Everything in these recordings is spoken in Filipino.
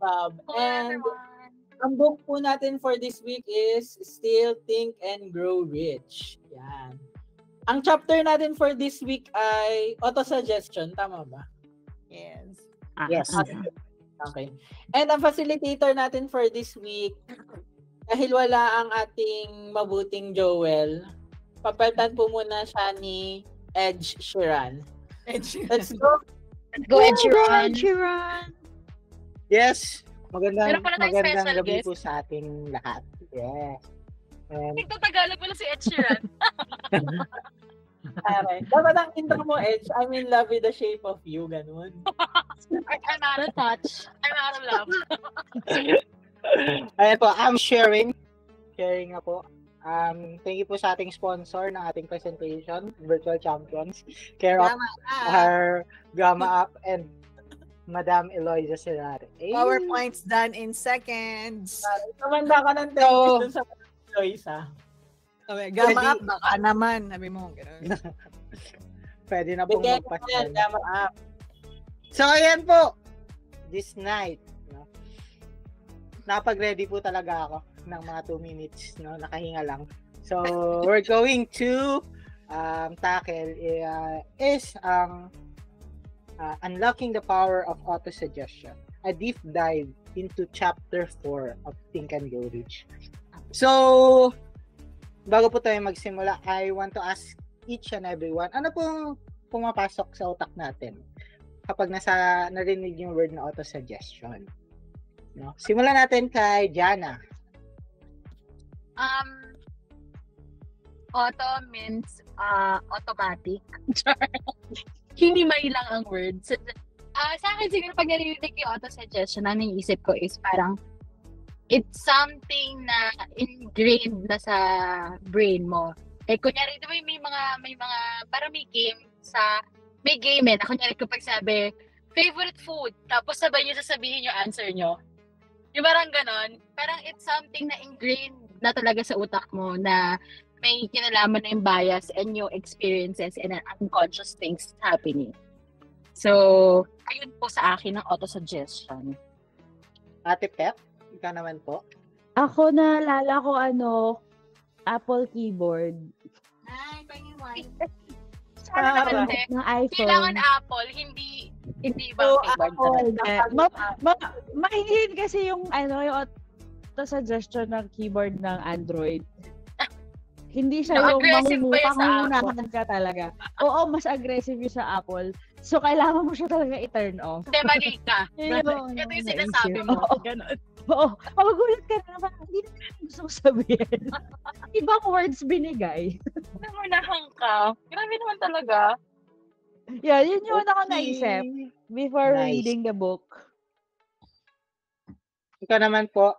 Bob. Hello, And everyone. ang book po natin for this week is Still Think and Grow Rich. Yan. Ang chapter natin for this week ay auto-suggestion. Tama ba? Yes. Yes. Okay. And ang facilitator natin for this week, dahil wala ang ating mabuting Joel, papalitan po muna siya ni Edge Sheeran. Let's go. Go, Ed Sheeran. Yes. Magandang Meron pala tayong special gabi guest. po sa ating lahat. Yes. And Nagtatagalog pala si Ed Sheeran. Okay. Dapat ang intro mo, Edge, I'm in love with the shape of you. Ganun. I'm out of touch. I'm out of love. ayan po, I'm sharing. Sharing nga po. Thank you po sa ating sponsor ng ating presentation, Virtual Champions. Care of our Gamma Up and Madam Eloisa Serrare. PowerPoints done in seconds. Tumanda ka ng teo dun sa choice, ha? Okay, Gamma up, baka naman. Sabi mo, gano'n. Pwede na pong Bigyan magpasyan. yan, Gamma Up. So, ayan po. This night, no? Napag-ready po talaga ako ng mga 2 minutes, no? Nakahinga lang. So, we're going to tackle is Unlocking the Power of Auto-Suggestion. A deep dive into Chapter 4 of Think and Grow Rich. So, bago po tayo magsimula, I want to ask each and everyone, ano pong pumapasok sa utak natin kapag narinig yung word na auto-suggestion? No? Simulan natin kay Jana. Auto means automatic. Hindi may lang ang words. Sa akin siguro pag narinig yung auto-suggestion, ang naisip ko is parang it's something na ingrained na sa brain mo. Eh, kunyari, di ba may mga, parang may game na, kunyari kapag sabi, favorite food, tapos sabay nyo sasabihin yung answer nyo. Yung parang ganon, parang it's something na ingrained na talaga sa utak mo na may kinalaman na yung bias and yung experiences and unconscious things happening. So, ayun po sa akin ang auto-suggestion. Ate Pep, ikaw naman po. Ako naalala ko Apple keyboard Ay, Sana naman ng iPhone. kailangan Apple, hindi ibang keyboard. Mahinhin kasi yung yung auto-suggestion ng keyboard ng Android. Hindi siya yung aggressive ba yun sa pangunahan ka talaga. Oo, mas aggressive yung sa Apple. So, kailangan mo siya talaga i-turn off. Hindi, mali ka. Yun Ito yung sinasabi mo. Oo. Ganon. Oo. Magugulat ka na naman. Hindi na gusto ko sabihin. Ibang words binigay. Namunahan ka. Grabe naman talaga. Yeah, yun yung una ko naisip before Nice. reading the book. Ikaw naman po,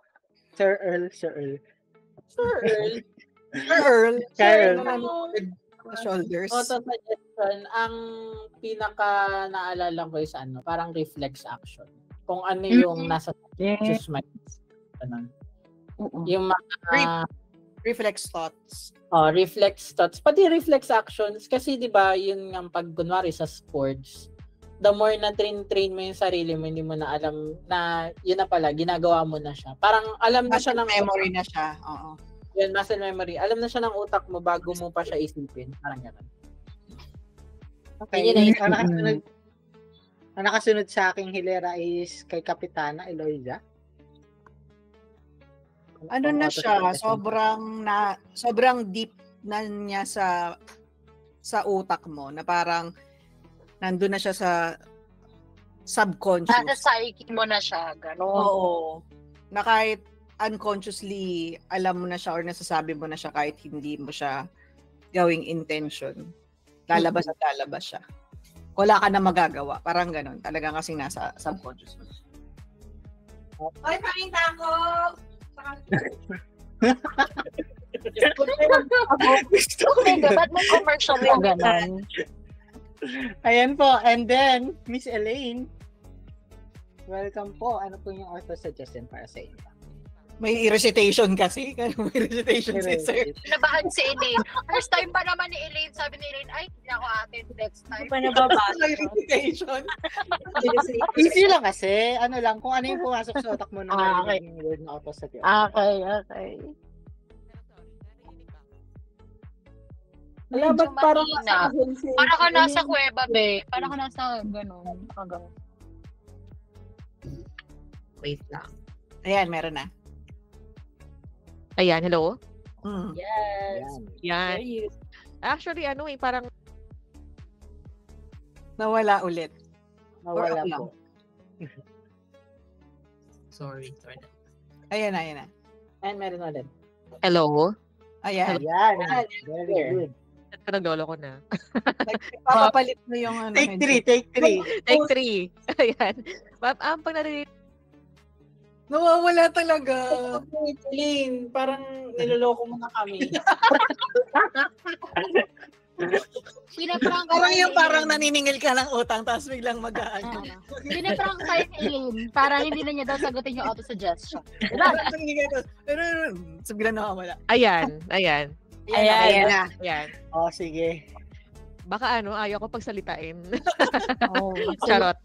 Sir Earl. Earl, Earl. shoulders. Auto-suggestion, ang pinaka naalala ko is parang reflex action. Kung ano yung nasa just mind. Ganun. Yung mga Reflex thoughts. reflex thoughts, pati reflex actions kasi 'di ba, yun nga pag kunwari sa sports, the more na train mo yung sarili mo, hindi mo na alam na yun na pala ginagawa mo na siya. Parang alam na siya ng Memory na siya. Oo. Yan, muscle memory. Alam na siya ng utak mo bago mo pa siya isipin. Parang gano'n. Okay. Yun yung Ang nakasunod sa aking hilera is kay Kapitana Eloisa. Ano na siya, sobrang deep na niya sa utak mo na parang nandun na siya sa subconscious. Nasa psyche mo na siya. Ganon. Oo. Na kahit unconsciously alam mo na siya or nasasabi mo na siya kahit hindi mo siya gawing intention. Lalabas at lalabas siya. Wala ka na magagawa. Parang ganon. Talagang kasing nasa subconscious mo. Oy, paminta ko! Ba't may commercial yung ganon? Ayan po. And then, Miss Elaine. Welcome po. Ano po yung auto-suggestion para sa inyo? May recitation kasi. May recitation si sir. Kinabahan si Elaine. First time pa naman ni Elaine. Sabi ni Elaine, ay, hindi ako attend next time. Pa nababasa. May recitation. Easy lang kasi. Ano lang, kung ano yung pumasok sa otak mo nung Okay. yung word na autosuggestion. Okay. Wala, ba't Medyo parang mahina. nasa akin si... Para ka nasa kuweba, be. Para ka nasa ganun. Nakaganon. Wait lang. Ayan, meron na. Ayan, hello? Yes. Yan. Yan. Actually, parang Nawala ulit. Nawala Or po. Sorry. Ayan na. And meron ulit. hello? Ayan. Yan. Very good. Ito naglolo ko na. Papapalit mo yung ano. Take 3. Take 3. Ayan. Pag narinig, Nawawala talaga. Wait, Elaine, parang niloloko mo na kami. Pinaprank Parang tayo yung ni parang Elaine. naniningil ka ng utang tapos biglang mag-aano. Pinaprank tayo ni Elaine para hindi na niya daw sagutin yung auto-suggestion. Diba? Pero biglang nawawala. ayan. Ayan na. Ayan. Oh, sige. Baka ayaw ko pagsalitain. Oh, Charot.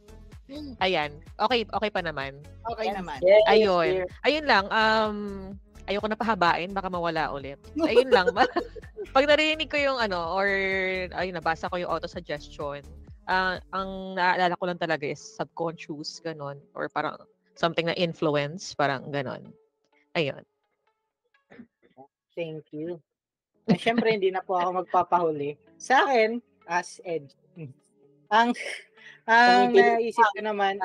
Ayan. Okay pa naman. Okay naman. Yes, Ayun. dear. Ayun lang. Ayoko na pahabain. Baka mawala ulit. Ayun lang. Pag narinig ko yung nabasa ko yung auto-suggestion, ang naalala ko lang talaga is subconscious, ganon. Or parang something na influence, parang ganon. Ayun. Thank you. Siyempre, hindi na po ako magpapahuli. Sa akin, as Ed, ang naisip ko naman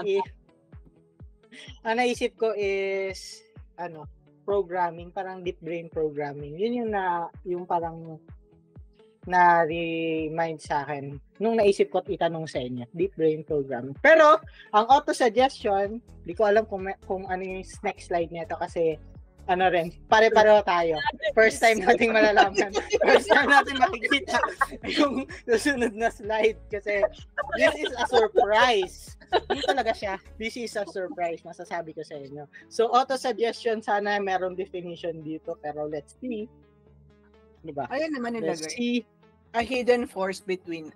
naisip ko is programming, parang deep brain programming. Yun yung parang na-remind sa akin nung naisip ko at itanong sa inyo, deep brain programming. Pero ang auto-suggestion, di ko alam kung ano yung next slide nito kasi pare-pareho tayo. First time nating malalaman. First time natin makikita yung susunod na slide kasi this is a surprise. Hindi talaga siya. This is a surprise, masasabi ko sa inyo. So, auto-suggestion, sana meron definition dito, pero let's see. Diba? Ayun naman Let's nilagay. see. A hidden force within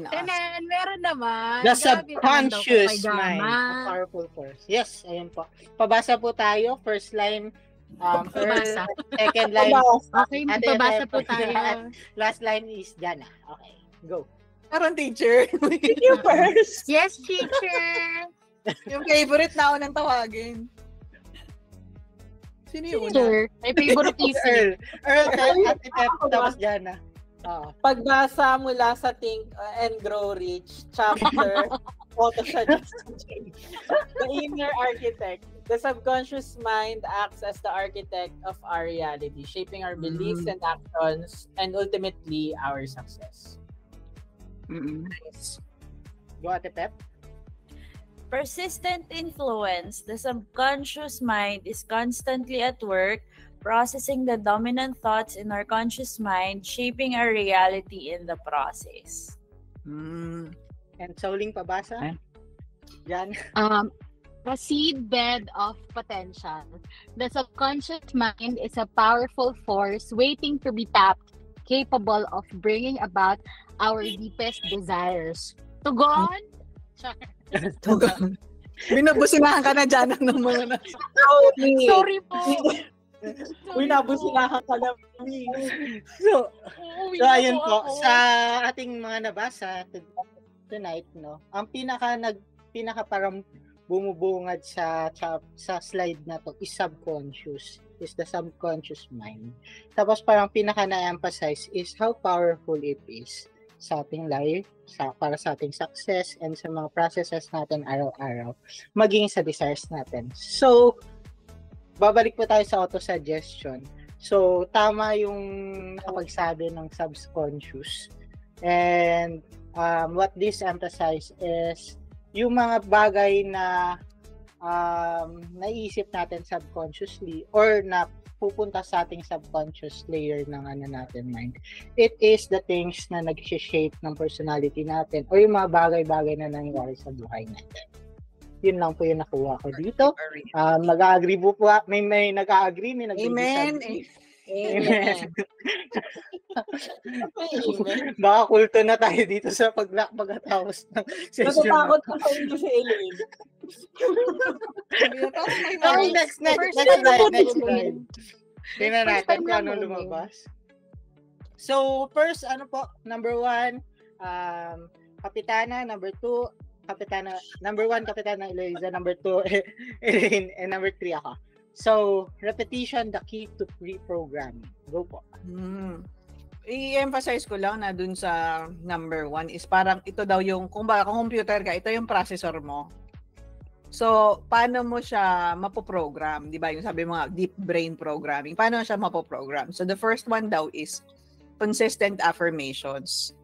us. Tanan, meron naman. The Grabe naman daw subconscious kay mind. Gama. A powerful force. Yes, ayun po. Pabasa po tayo. First line, Pabasa. second line, Okay, magbabasa po tayo. last line is Jana. Okay, go. Parang teacher. You first. Yes, teacher. Yung favorite na ako nang tawagin. Sino yung una? Teacher. May favorite teacher. Earl, Ate Pep, tapos Jana. Pagbasa mula sa Think and Grow Rich, chapter, auto-suggestion. The inner architect. The subconscious mind acts as the architect of our reality, shaping our beliefs and actions, and ultimately, our success. Nice. Go, Ate Pep. Persistent influence. The subconscious mind is constantly at work, processing the dominant thoughts in our conscious mind, shaping our reality in the process. And Sauling pabasa. Jan. A seedbed of potential. The subconscious mind is a powerful force waiting to be tapped, capable of bringing about our deepest desires. Tugon? Binabusinahan ka na dyan ng mga nasa. Sorry po. Uy, nabusinahan ka na. So, Uuwi so na ayun po, ako. sa ating mga nabasa tonight, no, ang pinaka parang bumubungad sa slide na to is subconscious, is the subconscious mind. Tapos parang pinaka na-emphasize is how powerful it is sa ating life, para sa ating success, and sa mga processes natin araw-araw, maging sa desires natin. So, babalik po tayo sa auto-suggestion. So, tama yung nakapagsabi ng subconscious. And what this emphasize is yung mga bagay na naisip natin subconsciously or na pupunta sa ating subconscious layer ng natin mind. It is the things na nag-shape ng personality natin or yung mga bagay-bagay na nangyayari sa buhay natin. Yun lang po yung nakuha ko dito. Mag-agree po po. May nag-agree, may Amen. Amen. Amen. Baka kulto na tayo dito sa pagkatapos ng session. Natatakot ko pa rin si Elaine. Okay, next slide. Tingnan natin kung ano lumabas. So, first, number 1, Kapitana, number 2, number 1, Kapitana Eloisa, number 2, Elaine, and number 3 ako. So, repetition, the key to pre-programming. Go po. I-emphasize ko lang na dun sa number 1 is parang ito daw yung, kung computer ka, ito yung processor mo. So, paano mo siya mapoprogram? Di ba? Yung sabi mo nga, deep brain programming. Paano siya mapoprogram? So, the first one daw is consistent affirmations.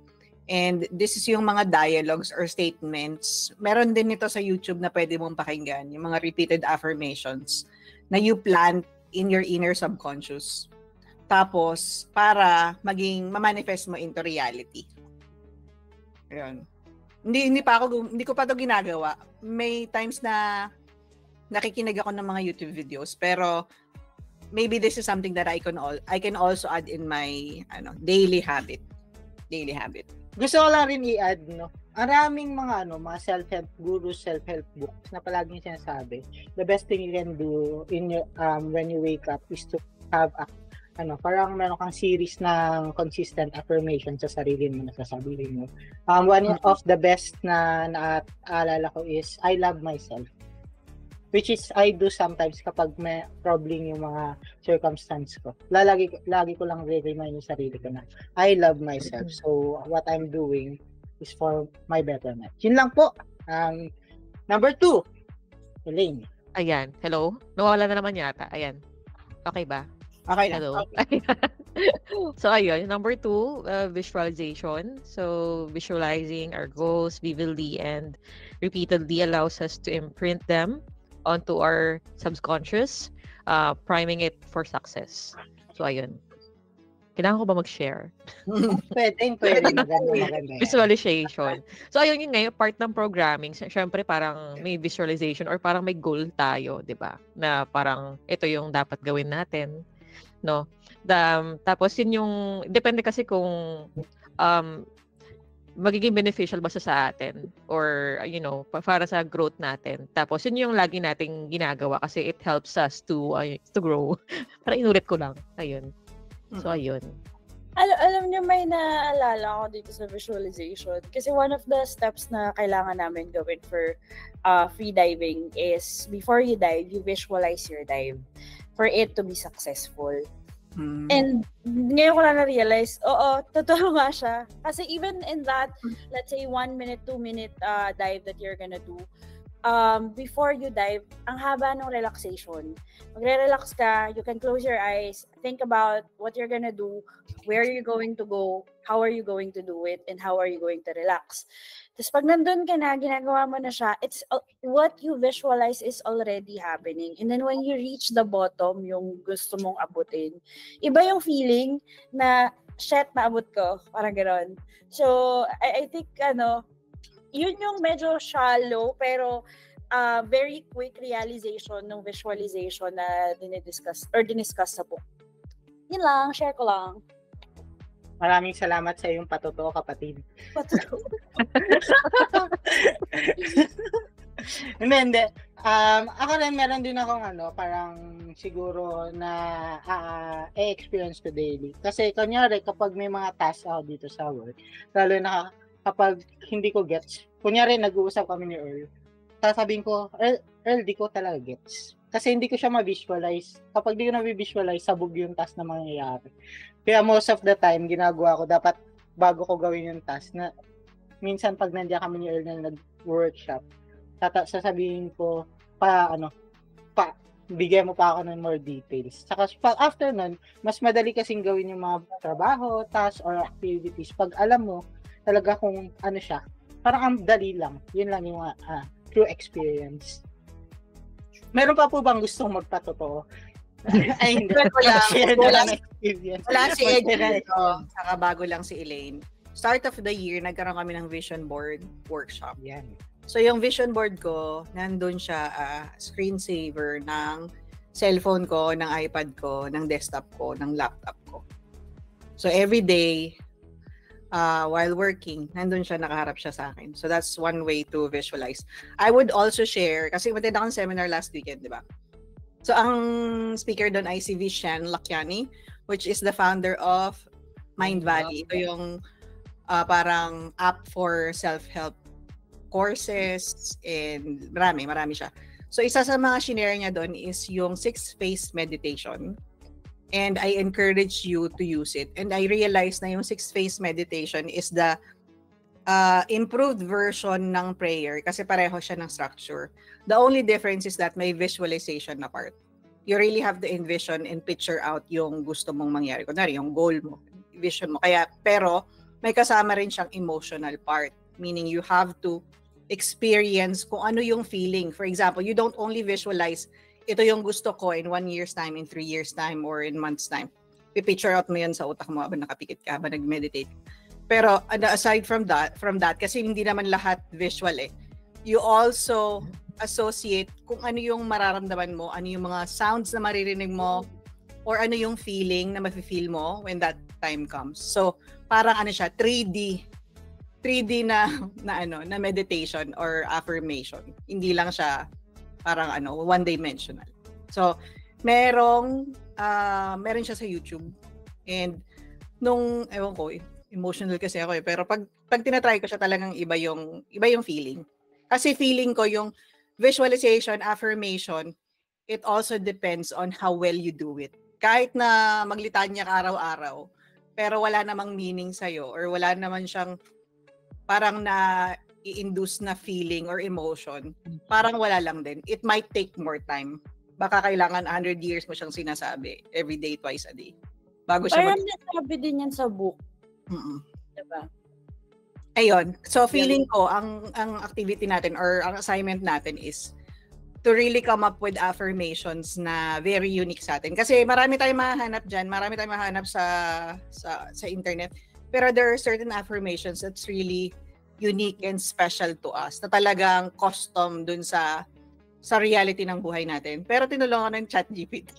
And this is yung mga dialogues or statements. Meron din ito sa YouTube na pwede mong pakinggan. Yung mga repeated affirmations na you plant in your inner subconscious. Tapos, para ma-manifest mo into reality. Ayun. Hindi ko pa to ginagawa. May times na nakikinig ako ng mga YouTube videos, pero maybe this is something that I can also add in my daily habit. Gusto ko lang rin i-add, maraming mga self-help gurus, self-help books na palaging sinasabi, the best thing you can do in your when you wake up is to have parang meron kang series ng consistent affirmation sa sarili mo na sasabihin mo. One of the best na naalala ko is I love myself. Which is I do sometimes kapag may problem yung mga circumstance ko. Lagi ko lang re-remind yung sarili ko na I love myself. So what I'm doing is for my betterment. Yun lang po. Number 2, Elaine. Ayan. Hello? Nawala na naman yata. Ayan. Okay ba? Okay na. Hello? Okay. So, ayun. Number 2, visualization. So, visualizing our goals vividly and repeatedly allows us to imprint them onto our subconscious, priming it for success. So, ayun. Kailangan ko ba mag-share? Pwede. Maganda. Visualization. So, ayun yun ngayon, part ng programming. Siyempre, parang may visualization or parang may goal tayo, di ba? Na parang ito yung dapat gawin natin. No? Tapos, yun yung, depende kasi kung magiging beneficial ba sa atin or para sa growth natin. Tapos yun yung lagi nating ginagawa kasi it helps us to grow. Para inulit ko lang. Ayun. So ayun. Alam niyo, may naalala ako dito sa visualization kasi one of the steps na kailangan namin gawin for free diving is before you dive, you visualize your dive for it to be successful. And ngayon ko lang na-realize, totoo nga siya. Kasi even in that, let's say 1 minute, 2 minute dive that you're gonna do, before you dive, ang haba ng relaxation. Magre-relax ka, you can close your eyes, think about what you're gonna do, where you're going to go, how are you going to do it, and how are you going to relax. Tapos pag nandun ka na, ginagawa mo na siya, it's what you visualize is already happening. And then when you reach the bottom, yung gusto mong abutin, iba yung feeling na, shit, naabot ko. Parang gano'n. So, I think, yun yung medyo shallow, pero very quick realization ng visualization na diniscuss sa book. Yun lang, share ko lang. Maraming salamat sa iyong patotoo, kapatid. Patotoo. Hindi. Ako rin, meron din akong parang siguro na experience ko daily. Kasi kunyari, kapag may mga tasks ako dito sa work, lalo na kapag hindi ko gets, kunyari nag-uusap kami ni Earl, sasabihin ko, Earl, di ko talaga gets. Kasi hindi ko siya ma-visualize. Kapag di ko na-visualize, sabog yung task na mangyayari. Kaya most of the time, ginagawa ko, dapat bago ko gawin yung task, na minsan pag nandiyan kami ni Earl na nag-workshop, sasabihin ko, bigyan mo pa ako ng more details. Saka after nun, mas madali kasing gawin yung mga trabaho, tasks, or activities. Pag alam mo, talaga kung siya, parang ang dali lang. Yun lang yung true experience. Meron pa po bang gustong magpatotoo? Ay, hindi. Wala si Ed dito. Saka bago lang si Elaine. Start of the year, nagkaroon kami ng vision board workshop. Yan. So yung vision board ko, nandun siya screensaver ng cellphone ko, ng iPad ko, ng desktop ko, ng laptop ko. So every day, while working, nandun siya, nakaharap siya sa akin. So that's one way to visualize. I would also share, kasi matindi akong seminar last weekend, di ba? So ang speaker doon ay si Vishen Lakyani, which is the founder of Mind Valley. Ito yung parang app for self-help courses and marami siya. So isa sa mga shinare niya doon is yung 6-phase meditation. And I encourage you to use it. And I realized na yung 6-phase meditation is the improved version ng prayer kasi pareho siya ng structure. The only difference is that may visualization na part. You really have to envision and picture out yung gusto mong mangyari. Kunwari, yung goal mo, vision mo. Kaya, pero may kasama rin siyang emotional part. Meaning you have to experience kung ano yung feeling. For example, you don't only visualize ito yung gusto ko in 1 year's time, in 3 years' time, or in months' time. Pipicture out mo yan sa utak mo habang nakapikit ka, habang nag-meditate. Pero aside from that, kasi hindi naman lahat visual you also associate kung ano yung mararamdaman mo, ano yung mga sounds na maririnig mo, or ano yung feeling na mafe-feel mo when that time comes. So, parang ano siya, 3D na meditation or affirmation. Hindi lang siya parang one-dimensional. So, meron siya sa YouTube. And ewan ko, emotional kasi ako pero pag tinatry ko siya talagang iba yung feeling. Kasi feeling ko yung visualization, affirmation, it also depends on how well you do it. Kahit na maglitanya ka araw-araw, pero wala namang meaning sa'yo or wala naman siyang parang na i-induce na feeling or emotion, parang wala lang din. It might take more time. Baka kailangan 100 years mo siyang sinasabi every day, twice a day. Bago siya parang nasabi din yan sa book. Diba? Ayun. So feeling ko, ang activity natin or ang assignment natin is to really come up with affirmations na very unique sa atin. Kasi marami tayong mahanap dyan, marami tayong mahanap sa internet. Pero there are certain affirmations that's really unique and special to us na talagang custom dun sa reality ng buhay natin. Pero tinulungan ng ChatGPT.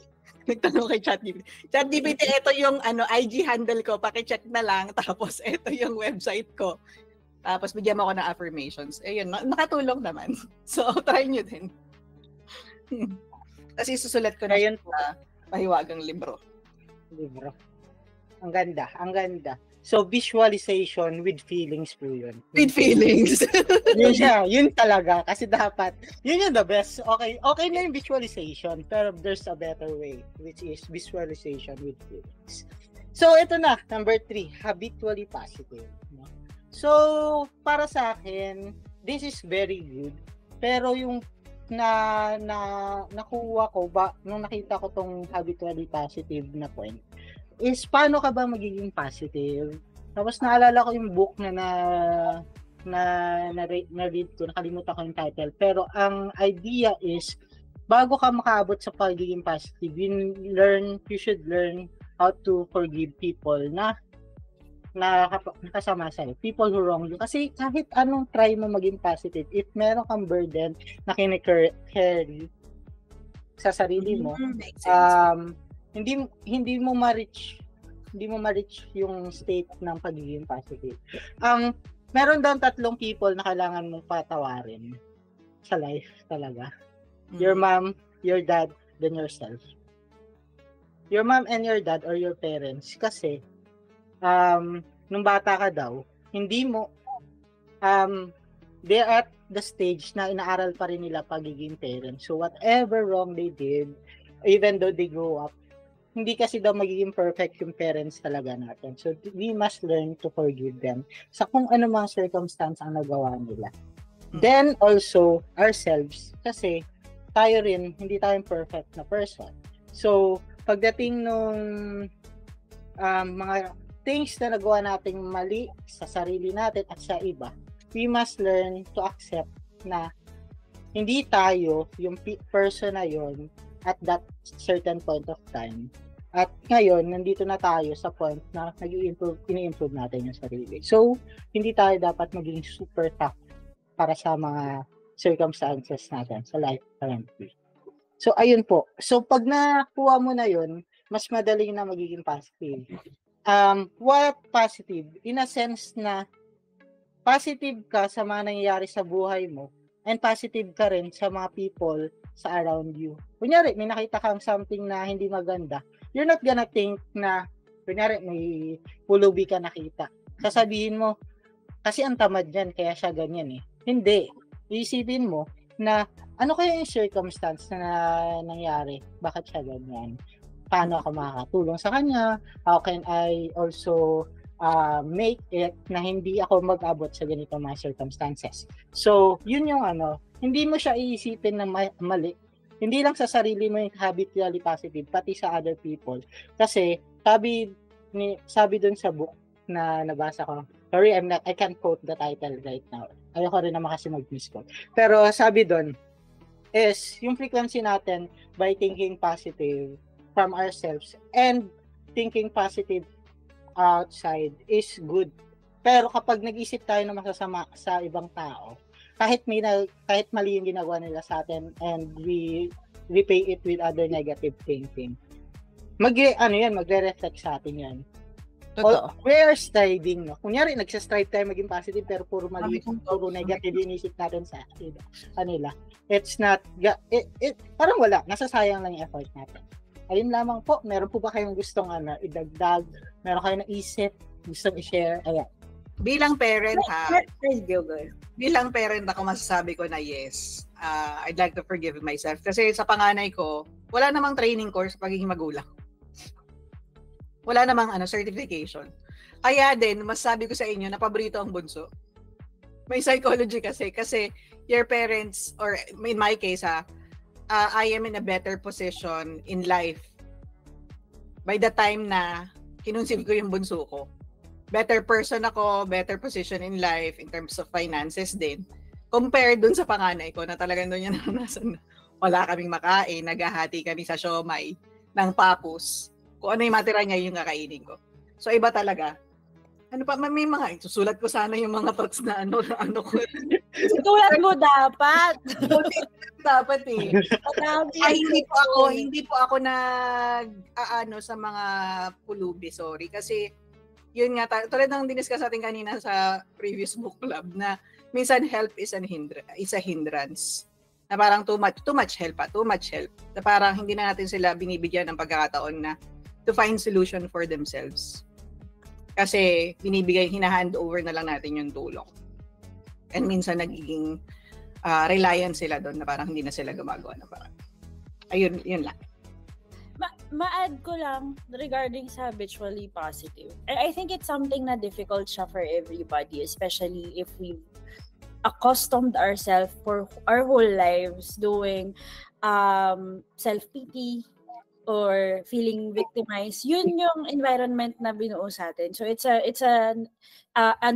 Nagtanong kay ChatGPT. ChatGPT, ito yung IG handle ko, paki-check na lang. Tapos ito yung website ko. Tapos bigyan mo ako ng affirmations. Ayun, nakatulong naman. So, try nyo din. Kasi susulat ko na yun sa pahiwagang libro. Ang ganda. So, visualization with feelings po yun. With feelings. Yun talaga. Kasi dapat, yun yung the best. Okay na yung visualization, pero there's a better way, which is visualization with feelings. So, ito na, number 3, habitually positive. No? So, para sa akin, this is very good. Pero yung nakuha ko, nung nakita ko tong habitually positive na point, is paano ka ba magiging positive? Tapos naalala ko yung book na read ko, nakalimutan ko yung title. Pero ang idea is, bago ka makaabot sa pagiging positive, you should learn how to forgive people na nakasama sa'yo. People who wrong you. Kasi kahit anong try mo maging positive, if meron kang burden na kine-carry sa sarili mo, hindi mo ma-reach yung state ng pagiging positive. Meron daw 3 people na kailangan mong patawarin sa life talaga. Your mom, your dad, then yourself. Your mom and your dad or your parents kasi nung bata ka daw, hindi mo they're at the stage na inaaral pa rin nila pagiging parents. So whatever wrong they did, even though they grow up, hindi kasi daw magiging perfect yung parents talaga natin. So, we must learn to forgive them sa kung ano mga circumstance ang nagawa nila. Then, also, ourselves, kasi tayo rin, hindi tayong perfect na person. So, pagdating nung mga things na nagawa nating mali sa sarili natin at sa iba, we must learn to accept na hindi tayo yung person na yon at that certain point of time. At ngayon, nandito na tayo sa point na ini-improve natin yung sarili. So, hindi tayo dapat maging super tough para sa mga circumstances natin sa life currently. So, ayun po. So, pag nakuha mo na yun, mas madali na magiging positive. What positive? In a sense na positive ka sa mga nangyayari sa buhay mo and positive ka rin sa mga people sa around you. Kunyari, may nakita kang something na hindi maganda, you're not gonna think na, kunyari, may pulubi ka nakita. Sasabihin mo, kasi ang tamad yan, kaya siya ganyan eh. Hindi. Iisipin mo na, ano kaya yung circumstance na nangyari? Bakit siya ganyan? Paano ako makakatulong sa kanya? How can I also make it na hindi ako mag-abot sa ganito mga circumstances? So, yun yung hindi mo siya iisipin na mali. Hindi lang sa sarili mo yung habitually positive, pati sa other people. Kasi, sabi dun sa book na nabasa ko, sorry, I can't quote the title right now. Ayoko rin naman kasi mag-misquote. Pero sabi dun, is yung frequency natin by thinking positive from ourselves and thinking positive outside is good. Pero kapag nag-isip tayo ng masasama sa ibang tao, kahit mali yung ginagawa nila sa atin and we repay it with other negative thinking, magre-reflect sa atin yan. Totoo. We are striving, no? Kunyari, nagsa-strive tayo maging positive pero puro mali, puro negative yung isip natin sa kanila. It's not, parang wala, nasasayang lang yung effort natin. Ayun lamang po, meron po ba kayong gustong idagdag? Meron kayong naisip, gustong i-share? Ayan. Bilang parent Go. Bilang parent ako masasabi ko na yes. I'd like to forgive myself. Kasi sa panganay ko, wala namang training course pagiging magulang. Wala namang certification. Kaya din, masasabi ko sa inyo na paborito ang bunso. May psychology kasi your parents, or in my case I am in a better position in life by the time na kinonseive ko yung bunso ko. Better person ako, better position in life in terms of finances din. Compared dun sa panganay ko na talagang doon yan naranasan. Wala kaming makain, naghahati kami sa siomay ng papus. Kung ano yung matira niya, yung kakainin ko. So, iba talaga. May mga, susulat ko sana yung mga thoughts na ano ko. Susulat mo dapat. Dapat eh. Ay, hindi po ako sa mga pulubi, sorry. Kasi, yun nga, tulad ng diniscuss natin kanina sa previous book club, na minsan help is a hindrance. Na parang too much help. Na parang hindi na natin sila binibigyan ng pagkakataon na to find solution for themselves. Kasi hinahand over na lang natin yung tulong. And minsan nagiging reliant sila doon na parang hindi na sila gumagawa na parang. Ayun, yun lang. Ma-add ko lang regarding sa habitually positive. I think it's something na difficult siya for everybody, especially if we've accustomed ourselves for our whole lives doing self-pity or feeling victimized. Yun yung environment na binuo sa atin. So it's a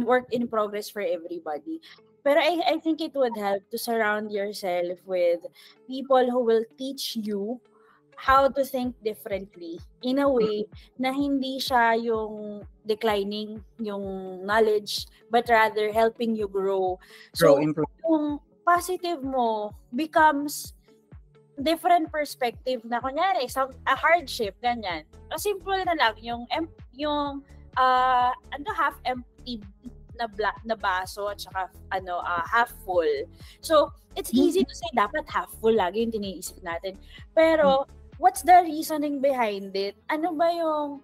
work in progress for everybody. Pero I think it would help to surround yourself with people who will teach you how to think differently in a way na hindi siya yung declining yung knowledge but rather helping you grow. So yung positive mo becomes different perspective na kunyari a hardship ganyan. Simple na lang yung half empty na baso at saka half full. So it's easy to say dapat half full lagi yung tiniisip natin. Pero what's the reasoning behind it? Ano ba yung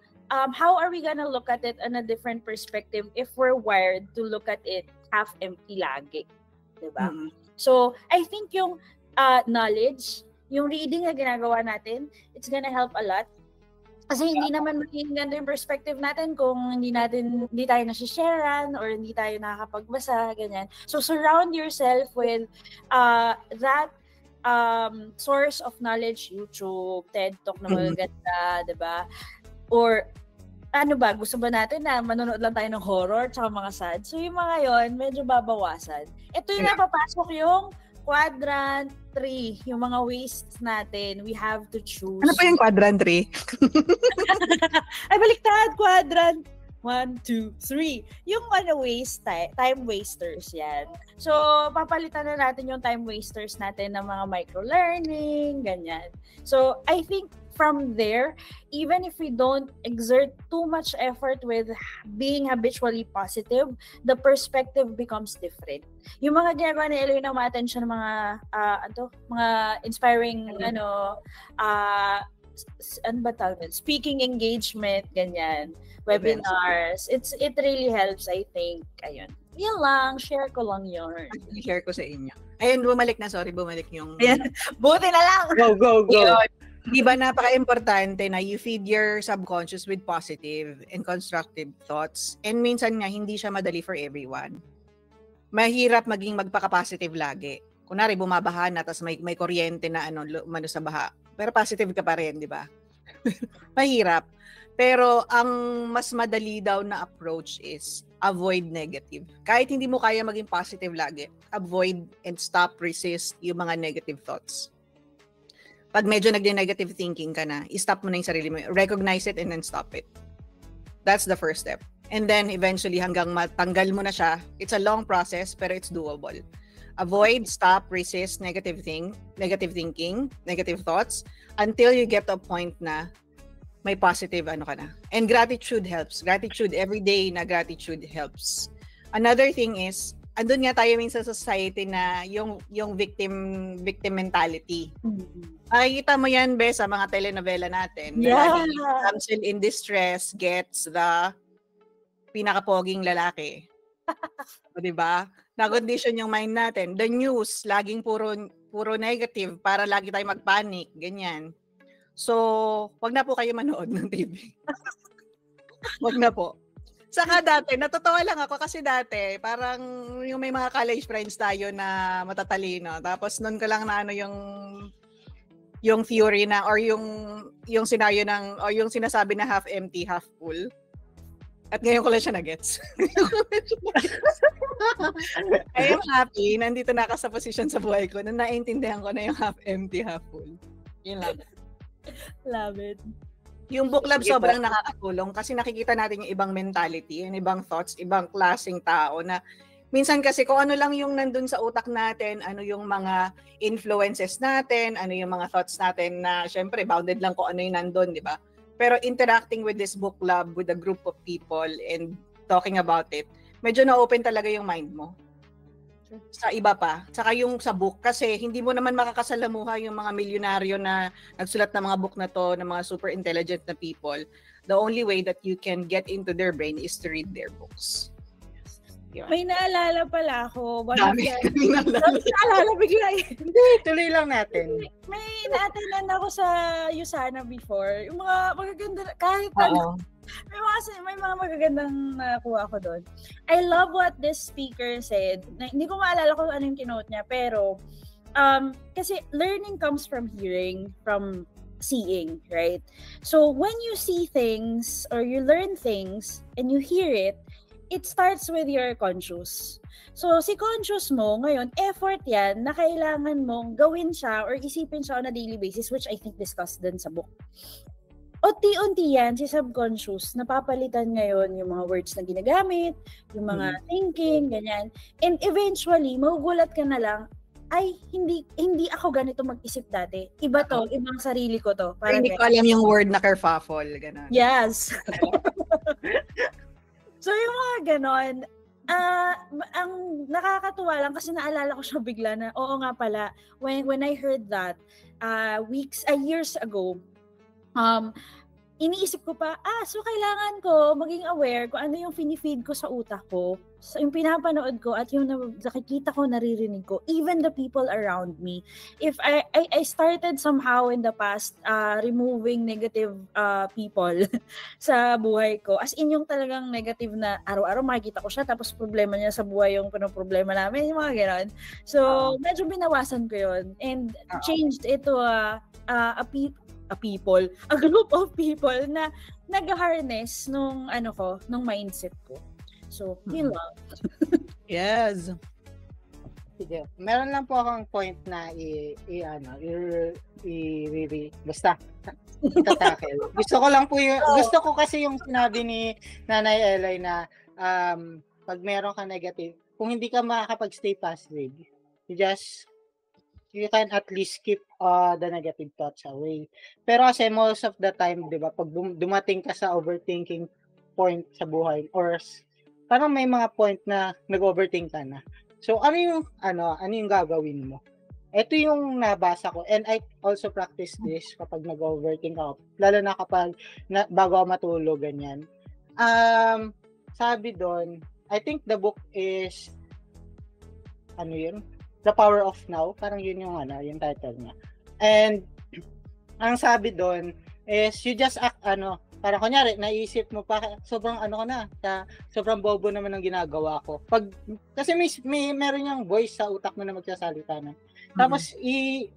how are we gonna look at it on a different perspective if we're wired to look at it half empty lagi? Diba? So I think yung knowledge, yung reading na ginagawa natin, it's gonna help a lot. Kasi hindi naman magiging ganda yung perspective natin kung hindi tayo nasisharean or hindi tayo nakakapagbasa, ganyan. So surround yourself with that source of knowledge, YouTube, TED Talk na magaganda, diba? Or ano ba, gusto ba natin na manonood lang tayo ng horror tsaka mga sad? So yung mga yon medyo babawasan. Ito yung napapasok yung quadrant 3, yung mga wastes natin, we have to choose. Ano pa yung quadrant 3? Ay, baliktad, quadrant 1, 2, 3. Yung time wasters yan. So, papalitan na natin yung time wasters natin ng mga micro-learning, ganyan. So, I think from there, even if we don't exert too much effort with being habitually positive, the perspective becomes different. Yung mga ginagawa ni Eloy na ma-attention ng mga mga inspiring speaking engagement, ganyan, webinars. It really helps, I think. Ayun. Yan lang, share ko lang yun. I-share ko sa inyo. Ayun, bumalik yung... Ayan, buti na lang! Go. Yun. Di ba napaka-importante na you feed your subconscious with positive and constructive thoughts. And minsan nga, hindi siya madali for everyone. Mahirap maging magpaka-positive lagi. Kunwari, bumabaha na, tapos may kuryente na umano sa baha. Pero positive ka pa rin, di ba? Mahirap. Pero ang mas madali daw na approach is avoid negative. Kahit hindi mo kaya maging positive lagi, avoid and stop, resist yung mga negative thoughts. Pag medyo nag-negative thinking ka na, i-stop mo na yung sarili mo. Recognize it and then stop it. That's the first step. And then eventually hanggang matanggal mo na siya, it's a long process pero it's doable. Avoid, stop, resist negative thinking, negative thoughts until you get to a point na may positive ka na. And gratitude helps. Gratitude, everyday na gratitude helps. Another thing is, andun nga tayo minsan sa society na yung victim mentality. Nakikita mo yan, Be, sa mga telenovela natin. Yeah. Damsel in distress gets the pinakapoging lalaki. O, diba? Na-condition yung mind natin. The news, laging puro negative para lagi tayo magpanic. Ganyan. So, wag na po kayo manood ng TV. Wag na po. Saka dati, natutuwa lang ako kasi dati, parang yung may mga college friends tayo na matatalino. Tapos nun ko lang na yung theory na or yung scenario o yung sinasabi na half empty, half full. At ngayon ko lang siya na-gets. I am happy. Nandito na ako sa position sa buhay ko na naintindihan ko na yung half empty, half full. Yun lang. Love it. Yung book club sobrang nakakatulong kasi nakikita natin yung ibang mentality, yung ibang thoughts, ibang klaseng tao na minsan kasi kung ano lang yung nandun sa utak natin, ano yung mga influences natin, ano yung mga thoughts natin na syempre bounded lang kung ano yung nandun, di ba? Pero interacting with this book club, with a group of people and talking about it, medyo na-open talaga yung mind mo. Sa iba pa. Saka yung sa book, kasi hindi mo naman makakasalamuha yung mga milyonaryo na nagsulat ng mga book na to, ng mga super intelligent na people. The only way that you can get into their brain is to read their books. Yun. May naalala pala ako. Naalala bigla. Hindi, tuloy lang natin. May na-attendan ako sa USANA before. Yung mga magaganda, kahit ano. May mga magagandang nakuha ko doon. I love what this speaker said. Hindi ko maalala kung ano yung kinote niya, pero kasi learning comes from hearing, from seeing, right? So when you see things or you learn things and you hear it, it starts with your conscious. So si conscious mo, ngayon, effort yan na kailangan mong gawin siya or isipin siya on a daily basis, which I think discussed din sa book. Unti-unti yan, si subconscious, napapalitan ngayon yung mga words na ginagamit, yung mga thinking, ganyan. And eventually, magugulat ka na lang, ay, hindi ako ganito mag-isip dati. Iba to, ibang sarili ko to. Hindi ko alam yung word na kerfuffle, gano'n. Yes. So, yung mga ganon, ang nakakatuwa lang kasi naalala ko siya bigla na, oo nga pala, when I heard that, years ago, iniisip ko pa, so kailangan ko maging aware kung ano yung finifeed ko sa utak ko, yung pinapanood ko at yung nakikita ko, naririnig ko, even the people around me. If I started somehow in the past removing negative people sa buhay ko, as in yung talagang negative na araw-araw makikita ko siya, tapos problema niya sa buhay yung problema namin, yung mga gano'n. So, medyo binawasan ko yun and changed it to a group of people na nag-harness nung mindset ko. So, yun lang. Yes. Sige. Meron lang po akong point na basta itatakil. Gusto ko kasi yung sinabi ni Nanay Eloy na pag meron ka negative, kung hindi ka makakapag-stay passive, you can at least keep the negative thoughts away. Pero kasi most of the time, di ba, pag dumating ka sa overthinking point sa buhay, or parang may mga point na nag-overthink ka na. So, ano yung gagawin mo? Ito yung nabasa ko, and I also practice this kapag nag-overthink ako, lalo na kapag bago ako matulog, ganyan. Sabi doon, I think the book is The Power of Now, parang yun yung title niya. And ang sabi doon is you just act parang kunyari naisip mo pa sobrang sobrang bobo naman ang ginagawa ko. Kasi may meron yung voice sa utak mo na magsasalita na.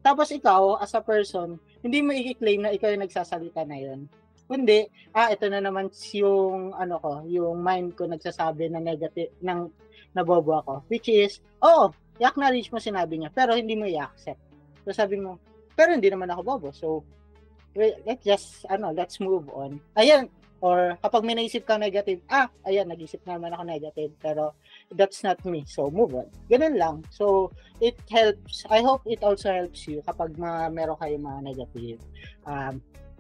Tapos ikaw as a person, hindi mo i-claim na ikaw yung nagsasalita na yun. Kundi, ito na naman yung yung mind ko nagsasabi na negative ng nabobo ako, which is i-acknowledge mo sinabi niya, pero hindi mo i-accept. So sabi mo, pero hindi naman ako bobo. So let's move on. Ayan, or kapag may naisip ka negative, nag-isip naman ako negative, pero that's not me. So move on. Ganun lang. So it helps. I hope it also helps you kapag meron kayong mga negative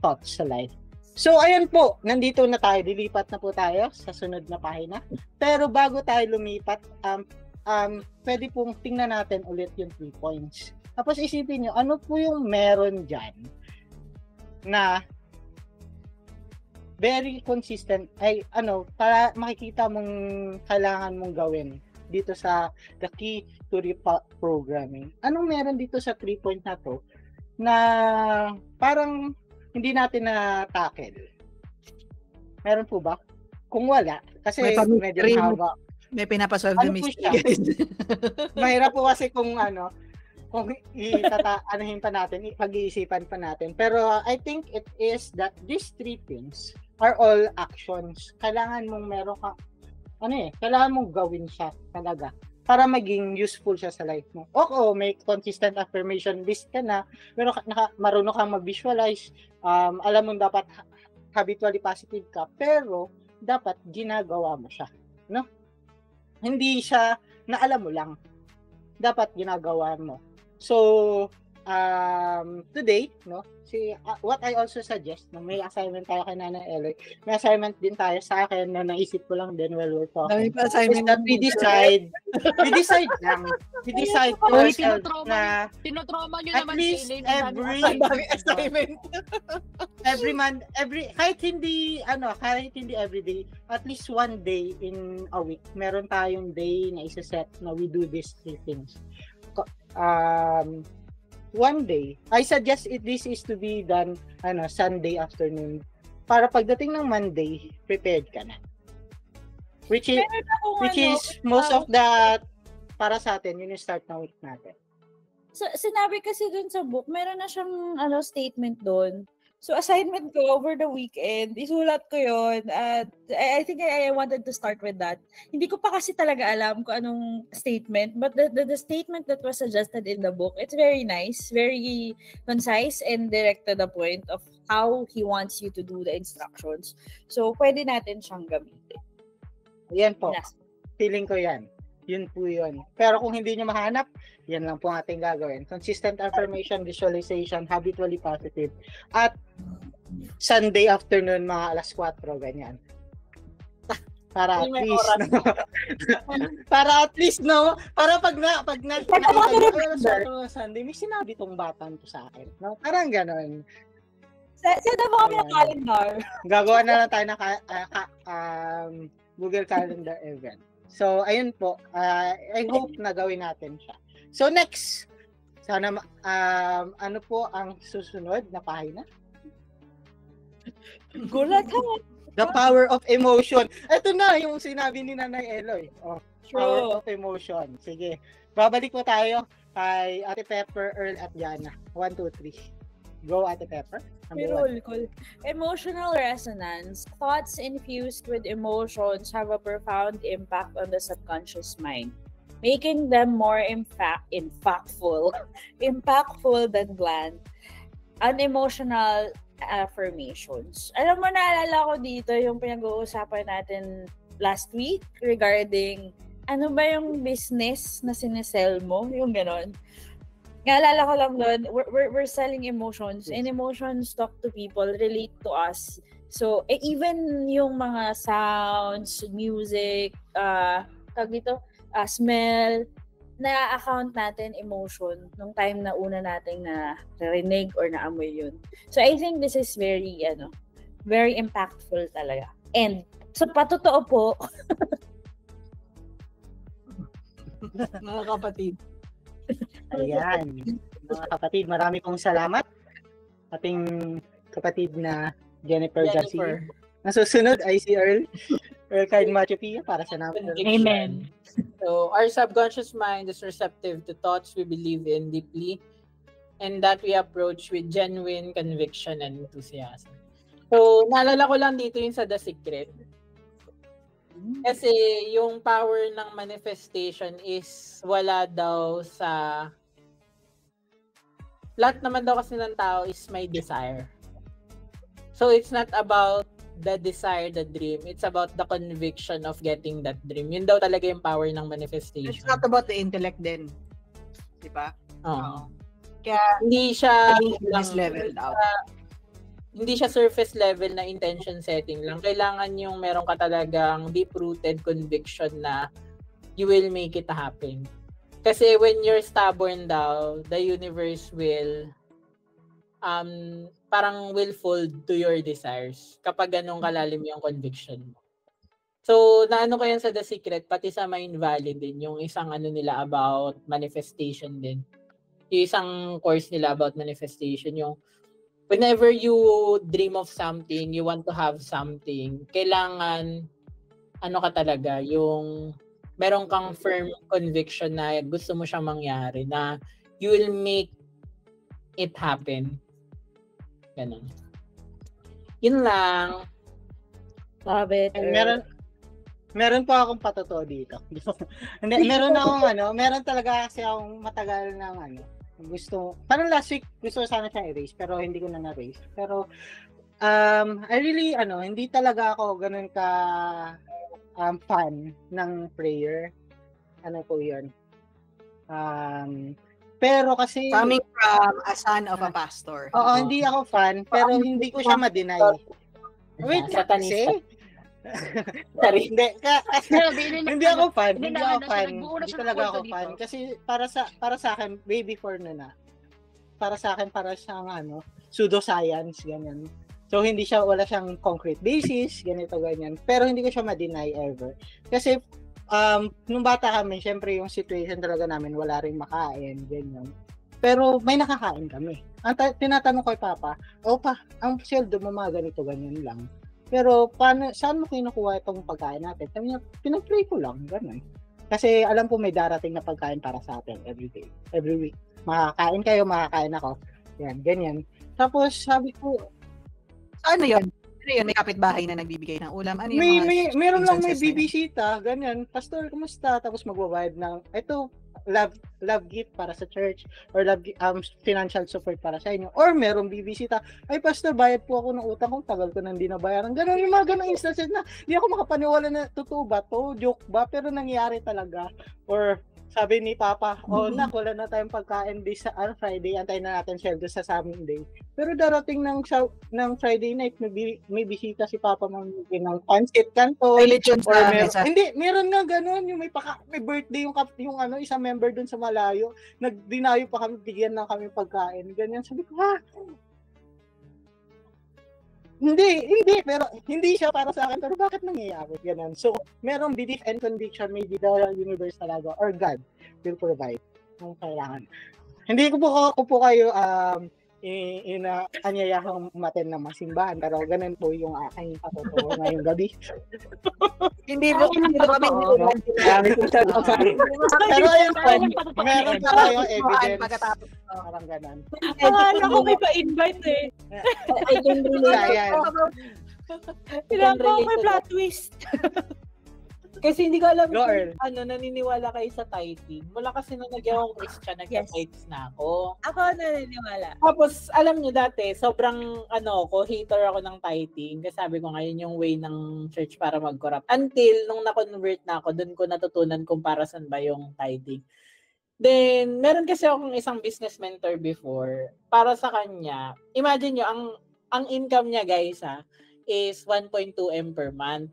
thoughts sa life. So, ayan po, nandito na tayo. Dilipat na po tayo sa sunod na pahina. Pero bago tayo lumipat, pwede pong tingnan natin ulit yung 3 points. Tapos isipin nyo, ano po yung meron dyan na very consistent, para makikita mong kailangan mong gawin dito sa The Key to Reprogramming. Anong meron dito sa 3 point na to na parang hindi natin na-tackle? Meron po ba? Kung wala, kasi medyo haba. May pinapasolve na mystery. Mahirap po kasi kung anahin pa natin, pag-iisipan pa natin. Pero I think it is that these 3 things are all actions. Kailangan mong meron ka, kailangan mong gawin siya talaga para maging useful siya sa life mo. May consistent affirmation list ka na, pero marunong kang mag-visualize, alam mo dapat habitually positive ka, pero dapat ginagawa mo siya, no? Hindi siya na alam mo lang, dapat ginagawa mo. So, today, no, what I also suggest, may assignment tayo kay Nanay Eloy, may assignment din tayo sa akin na naisip ko lang din while we're talking. Assignment is that we decide ourselves na tinotrauma nyo at naman least every month, kahit hindi every day, at least one day in a week, meron tayong day na isa-set na we do these 3 things. One day, I suggest this is to be done Sunday afternoon para pagdating ng Monday, prepared ka na. Which is most of the para sa atin, yun yung start ng week natin. So, sinabi kasi dun sa book, meron na siyang statement dun. So, assignment ko over the weekend, isulat ko yun. At I think I wanted to start with that. Hindi ko pa kasi talaga alam kung anong statement. But the statement that was suggested in the book, it's very nice, very concise, and direct to the point of how he wants you to do the instructions. So, pwede natin siyang gamitin. Yan po. Feeling ko yan. Yun po yun. Pero kung hindi nyo mahanap, yan lang po ating gagawin. Consistent affirmation, visualization, habitually positive. At Sunday afternoon, mga alas 4, ganyan. Para at least, para at least, no? Para pag Sunday, may sinabi tong batang to sa akin. No? Parang ganon. Saan na ba kami ng calendar? Gagawa na lang tayo ng Google Calendar event. So, ayun po. I hope na gawin natin siya. So, next. Sana, ano po ang susunod na pahina? Gulat ka. The Power of Emotion. Ito na yung sinabi ni Nanay Eloy. Power of Emotion. Sige. Babalik po tayo kay Ate Pepper, Earl at Jana. 1, 2, 3. Go, Ate Pepper. Roll call. Emotional resonance. Thoughts infused with emotions have a profound impact on the subconscious mind. making them more impactful than bland, unemotional affirmations. Alam mo, naalala ko dito yung pinag-uusapan natin last week regarding ano ba yung business na sinesell mo, yung ganon. Naalala ko lang doon, we're selling emotions, and emotions talk to people, relate to us. So, even yung mga sounds, music, smell, na-account natin emotion nung time na una nating narinig or naamoy yun. So, I think this is very impactful talaga. And, so, patotoo po, Mga kapatid. Ayan. Mga kapatid, marami pong salamat. Ating kapatid na Jennifer Garcia. Nasusunod ay si Earl Card Macho Pia para sa namin. Amen. So, our subconscious mind is receptive to thoughts we believe in deeply and that we approach with genuine conviction and enthusiasm. So, naalala ko lang dito yung sa The Secret. Kasi yung power ng manifestation is wala daw sa... Lahat naman daw kasi ng tao is may desire. So, it's not about the desire, the dream. It's about the conviction of getting that dream. Yun daw talaga yung power ng manifestation. It's not about the intellect din. Di ba? Oo. Kaya, Hindi siya leveled out. Hindi siya surface level na intention setting lang. Kailangan yung meron ka talagang deep-rooted conviction na you will make it happen. Kasi when you're stubborn daw, the universe will parang will fold to your desires kapag ganun kalalim yung conviction mo. So, naano ko yan sa The Secret, pati sa Mind Valley din, yung isang ano nila about manifestation din. Yung isang course nila about manifestation, yung whenever you dream of something, you want to have something, kailangan, ano ka talaga, yung meron kang firm conviction na gusto mo siyang mangyari, na you will make it happen. Ganun. Yun lang. Love it. Meron pa akong patotoo dito. Meron talaga kasi akong matagal ng parang last week gusto ko sana siyang erase pero hindi ko na na-erase. Pero I really hindi talaga ako ganun ka fan ng prayer. Ano po 'yun? Pero kasi coming from a son of a pastor. Oo, hindi ako fan pero hindi ko siya ma-deny. Wait, kasi hindi ako fan. Hindi talaga ako fan. Kasi para sa akin, way before na. Para sa akin, para siyang pseudoscience, ganyan. So, wala siyang concrete basis, ganito, ganyan. Pero hindi ko siya ma-deny ever. Kasi, nung bata kami, syempre yung situation talaga namin, wala ring makain, ganyan. Pero may nakakain kami. Tinatanong ko kay Papa, ang sweldo mo mga ganito, ganyan lang. Pero saan mo kinukuha itong pagkain natin? Sabi niya, pinag-pray ko lang, gano'n. Kasi alam ko may darating na pagkain para sa atin every day, every week. Makakain kayo, makakain ako. Yan, ganyan. Tapos sabi ko, ano yun? May kapitbahay na nagbibigay ng ulam. Ano yung meron lang may bibisita, ganyan. Pastor, kumusta? Tapos magbabayad ng, ito, love gift para sa church or financial support para sa inyo. Or merong bibisita, ay pastor, bayad po ako ng utang ko, tagal ko nang di nabayaran. Ganun yung mga ganung instances na hindi ako makapaniwala na totoo ba to, joke ba, pero nangyari talaga. Or sabi ni Papa, nak, wala na tayong pagkain this Friday, antayin na natin sweldo sa Sunday. Pero darating ng Friday night, may bisita si Papa ng pancit canton. Hindi, meron nga ganun, yung may birthday yung isang member dun sa malayo, nagdinayo pa kami, bigyan lang kami pagkain. Ganyan, sabi ko, Hindi, pero hindi siya para sa akin. Pero bakit nangyayari? Ganun. So, merong belief and conviction, maybe the universe talaga, or God will provide kung kailangan. Hindi ko po kayo anyayahang umaten ng masimbahan, pero ganun po yung aking patotoo ngayong gabi. Hindi mo kami pero ayun po, meron pa tayong evidence. Parang ganun. Akala ko may pa-invite eh. I can relate. Kailangan ko may plot twist. Kasi hindi ko alam Go, kung Earl. naniniwala kayo sa tithing. Mula kasi nung nag-iwang Christian, nag-tithes na ako. Ako naniniwala. Tapos, alam nyo dati, sobrang, hater ako ng tithing. Kasi sabi ko ngayon yung way ng church para mag-corrupt. Until, nung na-convert na ako, dun ko natutunan kung para saan ba yung tithing. Then, meron kasi akong isang business mentor before. Para sa kanya, imagine nyo, ang income niya, guys, is 1.2M per month.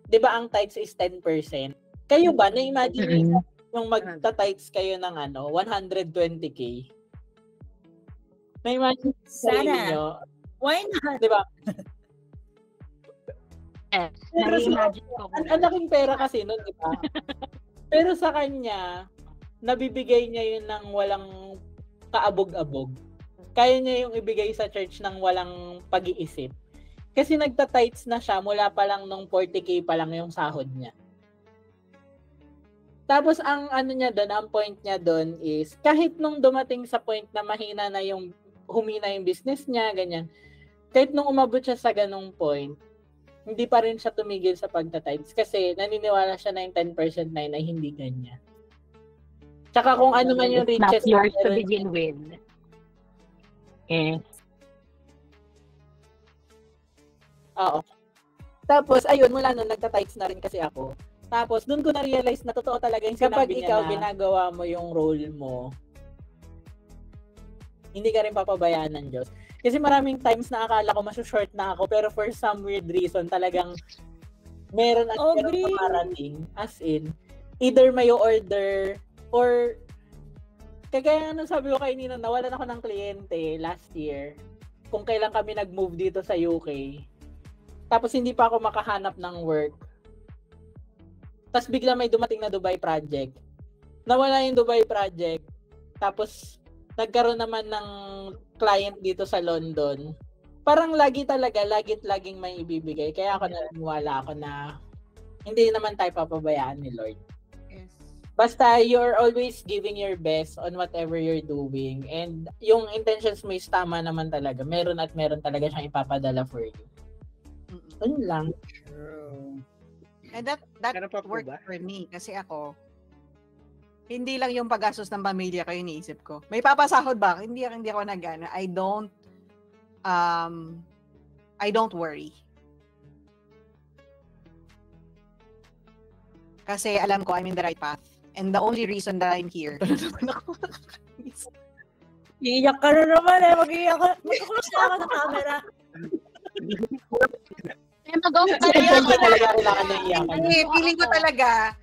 'Di ba ang tithes is 10%? Kayo ba na-imagine niyo yung magta-tithes kayo ng 120k? Na-imagine niyo? Why not? 'Di ba? Na-imagine ko. Ang laking pera kasi noon, 'di ba? Pero sa kanya, nabibigay niya yun ng walang kaabog-abog. Kaya niya yung ibigay sa church ng walang pag-iisip. Kasi nagta-tithes na siya mula pa lang nung 40k pa lang yung sahod niya. Tapos ang ang point niya doon is kahit nung dumating sa point na humina yung business niya, ganyan. Kahit nung umabot siya sa ganung point, hindi pa rin siya tumigil sa pagta-tithes kasi naniniwala siya na yung 10% na yun ay hindi ganyan. Tsaka kung ano man yung riches not yours to begin with. Oo. Tapos, ayun, mula nun, nagta-tithes na rin kasi ako. Tapos, dun ko na-realize na totoo talaga yung sinabi niya na ginagawa mo yung role mo, hindi ka rin papabayaan ng Diyos. Kasi maraming times na akala ko short na ako, pero for some weird reason, talagang meron at meron pa parating. As in, either may order, or, kagaya sabi ko kay Nina, nawalan ako ng kliyente last year, kung kailan kami nag-move dito sa UK. Tapos hindi pa ako makahanap ng work. Tapos bigla may dumating na Dubai project. Nawala yung Dubai project. Tapos nagkaroon naman ng client dito sa London. Parang laging may ibibigay. Kaya ako naniniwala ako na hindi naman tayo papabayaan ni Lord. Yes. Basta you're always giving your best on whatever you're doing. And yung intentions mo is tama naman talaga. Meron talaga siyang ipapadala for you. Yun lang. True. And that worked for me. Kasi ako, hindi lang yung paggastos ng pamilya ko yung iniisip ko. May papasahod ba? Hindi ako nagana. I don't worry. Kasi alam ko I'm in the right path. And the only reason that I'm here. Iiyak ka na naman mag-iiyak ka. Mag-close na ako ng camera. Mag-off ka Feeling ko talaga,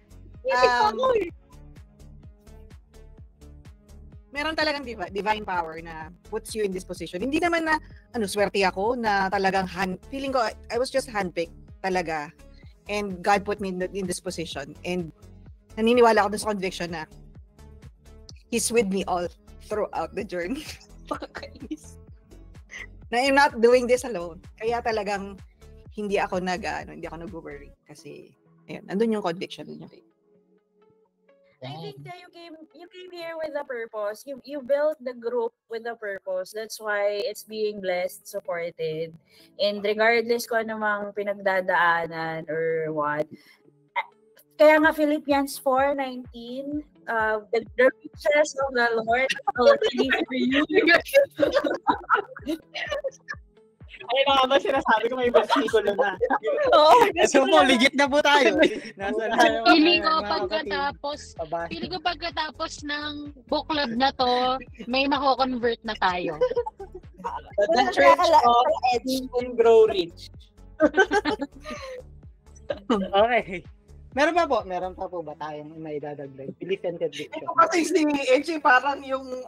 meron talagang divine power na puts you in this position. Hindi naman na, swerte ako na talagang feeling ko, I was just handpicked talaga. And God put me in this position. And naniniwala ako dun sa conviction na He's with me all throughout the journey. Pakakainis. Na I'm not doing this alone. Kaya talagang hindi ako nag-worry kasi ayun, andun yung conviction niya. I think that you came here with a purpose. You built the group with a purpose. That's why it's being blessed, supported. And regardless kung anumang pinagdadaanan or what. Kaya nga Philippians 4:19, the riches of the Lord are ready for you. Ay, nga ba sinasabi ko may versikulo na. So po, legit na po tayo. Feeling ko pagkatapos ng book club na to, may mako-convert na tayo. The Church of Think and Grow Rich. Okay. Meron pa po ba tayong may dadagdag? Belief and conviction. Ito kasi si Edgy parang yung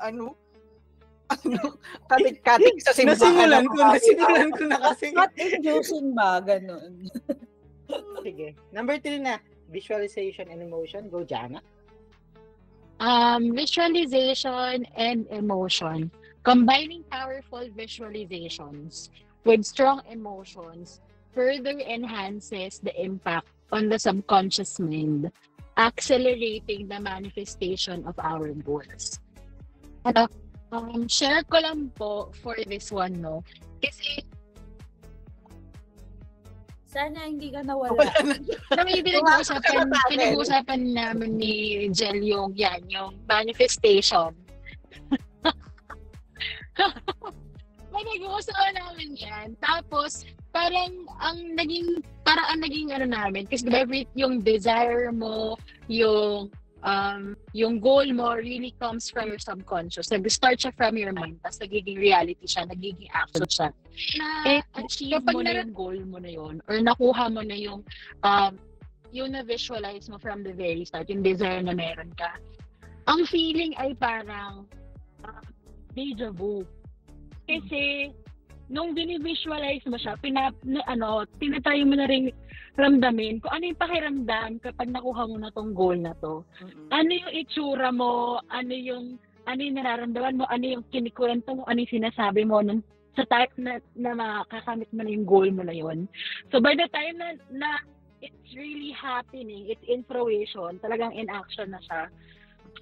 katik sa simbahan. Nasimulan ko na kasi. Not inducing ba? Ganun. Sige. Number 3 na. Visualization and emotion. Go, Jana. Visualization and emotion. Combining powerful visualizations with strong emotions further enhances the impact on the subconscious mind, accelerating the manifestation of our goals. Share ko lang po for this one, no? Kasi Sana hindi ka nawala. Wala na siya. Na may pinag-uusapan namin ni Jel yung manifestation. Pinag-uusapan namin yan. Tapos, parang ang naging ano namin, kasi diba, yung desire mo, yung goal mo really comes from your subconscious. Nag-start siya from your mind, tapos nagiging reality siya, nagiging action siya. Na-achieve mo na yung goal mo na yun, or nakuha mo na yung na-visualize mo from the very start, yung desire na meron ka. Ang feeling ay parang deja vu. Kasi, nung binivisualize mo siya, tinatry mo na rin ramdamin kung ano yung pakiramdam kapag nakuha mo na tong goal na to. Ano yung itsura mo, ano yung nararamdaman mo, ano yung kinikwento mo, ano yung sinasabi mo sa time na makakamit mo na yung goal mo na yun. So by the time na it's really happening, it's in fruition, talagang in action na siya,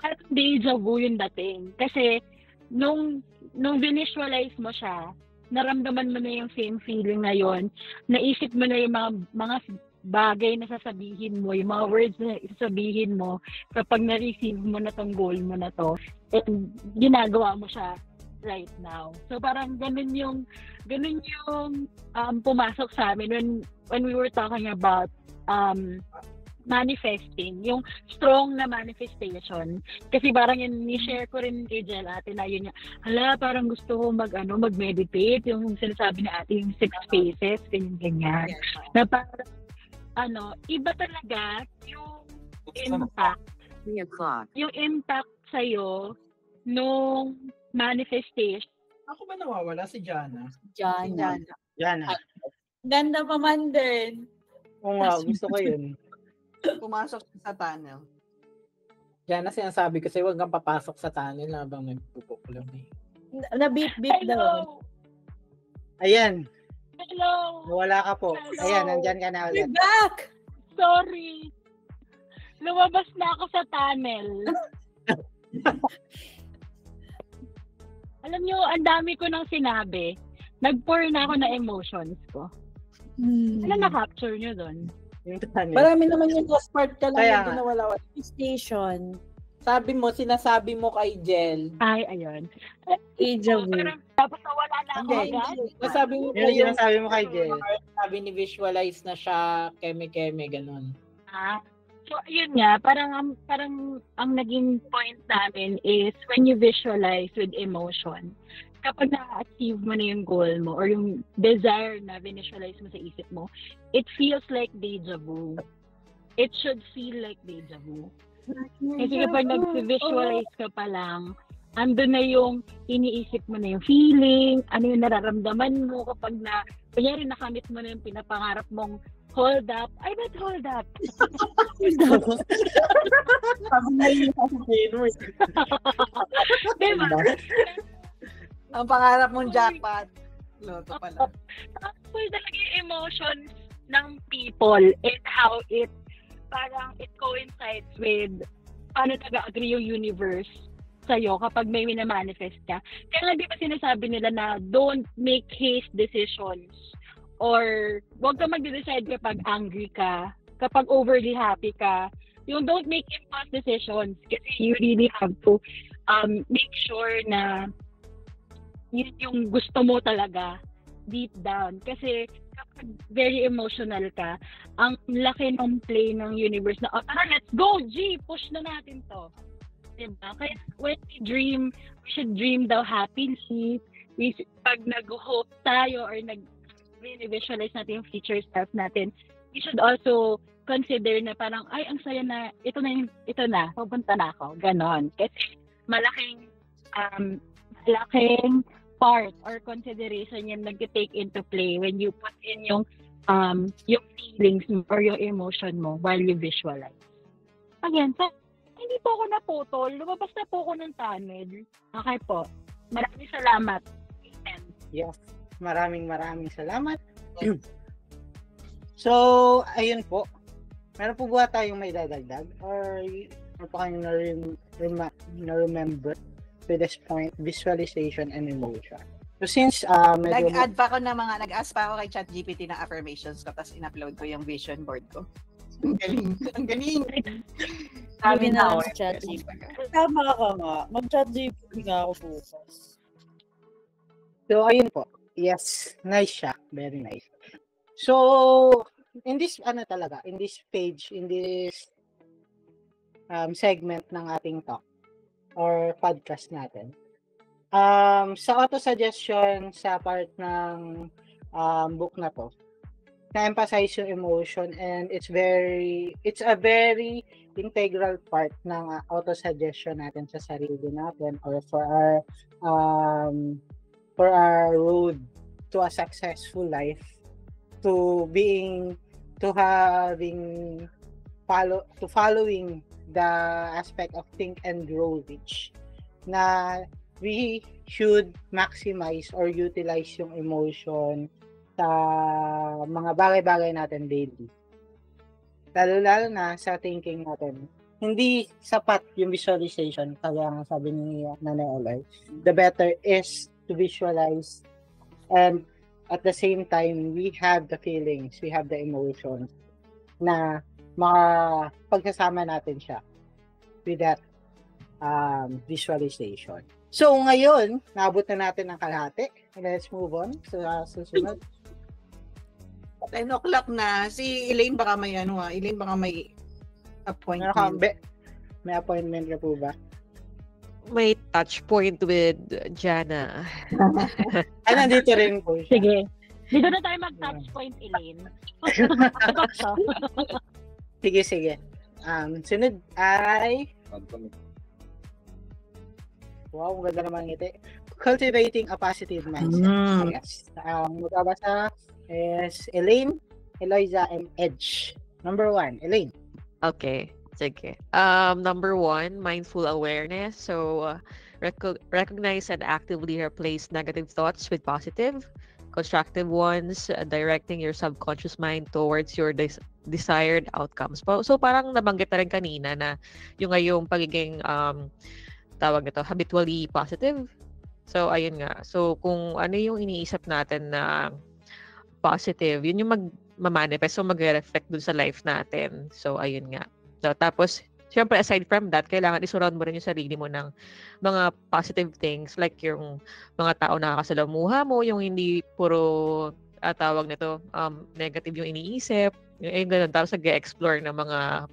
at deja vu yung dating. Kasi nung visualize mo siya, naramdaman mo na yung same feeling na yon, naisip mo na yung mga bagay na sasabihin mo, yung mga words na sasabihin mo kapag na-receive mo na tong goal mo na to, and ginagawa mo siya right now. So parang ganun yung pumasok sa amin when we were talking about manifesting, yung strong na manifestation. Kasi parang yun, ni-share ko rin kay Jel, ate, na yun niya, parang gusto ko mag-meditate, yung sinasabi ni ate, yung 6 phases, ganyan. Na parang, iba talaga yung impact. Yung impact sa'yo nung manifestation. Ako ba nawawala? Si Jana? Jana. Ganda pa man din. Oo nga, gusto ko yun. Pumasok sa tunnel. Jana, sinasabi ko sa'yo, huwag kang papasok sa tunnel habang nagpupukulam eh. Na-beep-beep daw. Ayan. Hello! Wala ka po. Hello. Ayan, nandyan ka na ulit. We're back! Sorry. Lumabas na ako sa tunnel. Alam nyo, ang dami ko nang sinabi. Nag-pour na ako na emotions ko. Ano na-capture nyo doon? Yung tunnel. Marami naman yung last part ka lang Kaya yung nawala. Station. Sinasabi mo kay Jel. Ay, ayun. Deja vu. Tapos nawala na ako agad. Nasabi mo Yung sinasabi mo kay Jel. Sabi ni visualize na siya, keme-keme, ganun. So, yun nga, parang ang naging point namin is when you visualize with emotion, kapag na-achieve mo na yung goal mo or yung desire na visualize mo sa isip mo, it feels like deja vu. It should feel like deja vu. Kasi kapag nag-visualize ka pa lang, andun na yung iniisip mo na yung feeling, ano yung nararamdaman mo kapag kunyari nakamit mo na yung pinapangarap mong hold up. I bet hold up. Diba? Ang pangarap mong jackpot. Loto pala. Tapos talaga yung emotions ng people and how it coincides with paano nag-agree yung universe sa'yo kapag may minamanifest ka. Kaya nga di ba sinasabi nila na don't make haste decisions or huwag ka mag-decide kapag angry ka, kapag overly happy ka. Yung don't make impulse decisions kasi you really have to make sure na yun yung gusto mo talaga deep down. Kasi kapag very emotional ka, ang laki ng play ng universe na, tara, let's go, G! Push na natin to. Diba? Kaya when we dream, we should dream daw happily. Pag nag-hope tayo or nag-visualize natin yung future self natin, we should also consider na parang, ay, ang saya na, ito na, pupunta na ako. Ganon. Kasi malaking part or consideration yung nag-take into play when you put in yung feelings or yung emotion mo while you visualize. Again, hindi po ako naputol. Lumabas na po ako ng tunnel. Okay po. Maraming salamat. Yes. Maraming salamat. So, ayun po. Meron po ba tayong may dadagdag? Or pa kayo na-remember to this point, visualization and emotion? So since medyo Nag-ask pa ako kay ChatGPT ng affirmations ko, tapos in-upload ko yung vision board ko. Ang galing. Ang galing. Sabi na lang sa ChatGPT. Tama ka nga. Mag-ChatGPT nga ako focus. So ayun po. Yes, nice siya. Very nice. So in this in this page, in this segment ng ating talk or podcast natin. Sa auto-suggestion sa part ng book na to, na-emphasize yung emotion and it's a very integral part ng auto-suggestion natin sa sarili natin or for our road to a successful life, to following the aspect of think and grow rich, na we should maximize or utilize yung emotion sa mga bagay-bagay natin daily. Lalo na sa thinking natin. Hindi sapat yung visualization, kaya nga sabi ni Nanay Olay. The better is to visualize and at the same time, we have the feelings, we have the emotions na pagsasama natin siya with that visualization. So, ngayon, naabot na natin ang kalahati. Let's move on sa susunod. 10 o'clock na. Si Elaine baka may Elaine baka may appointment. May appointment ka po ba? May touch point with Jana. Nandito rin po siya. Sige. Dito na tayo mag-touch point, Elaine. Sige. Sunod ay... Wow, ang ganda naman ngiti. Cultivating a positive mindset. Yes. Magbabasa is Elaine, Eloisa, and Edge. Number 1, Elaine. Okay. Sige. Number 1, mindful awareness. So, recognize and actively replace negative thoughts with positive, constructive ones, directing your subconscious mind towards your desired outcomes. So, parang nabanggit na rin kanina na yung pagiging tawag nito, habitually positive. So, ayun nga. So, kung ano yung iniisip natin na positive, yun yung mag-manifest, so mag-reflect dun sa life natin. So, ayun nga. So, tapos, syempre, aside from that, kailangan isurround mo rin yung sarili mo ng mga positive things, like yung mga tao na nakakasalamuha mo, yung hindi puro, tawag nito, negative yung iniisip, yung ganun. Tapos, nag-explore ng mga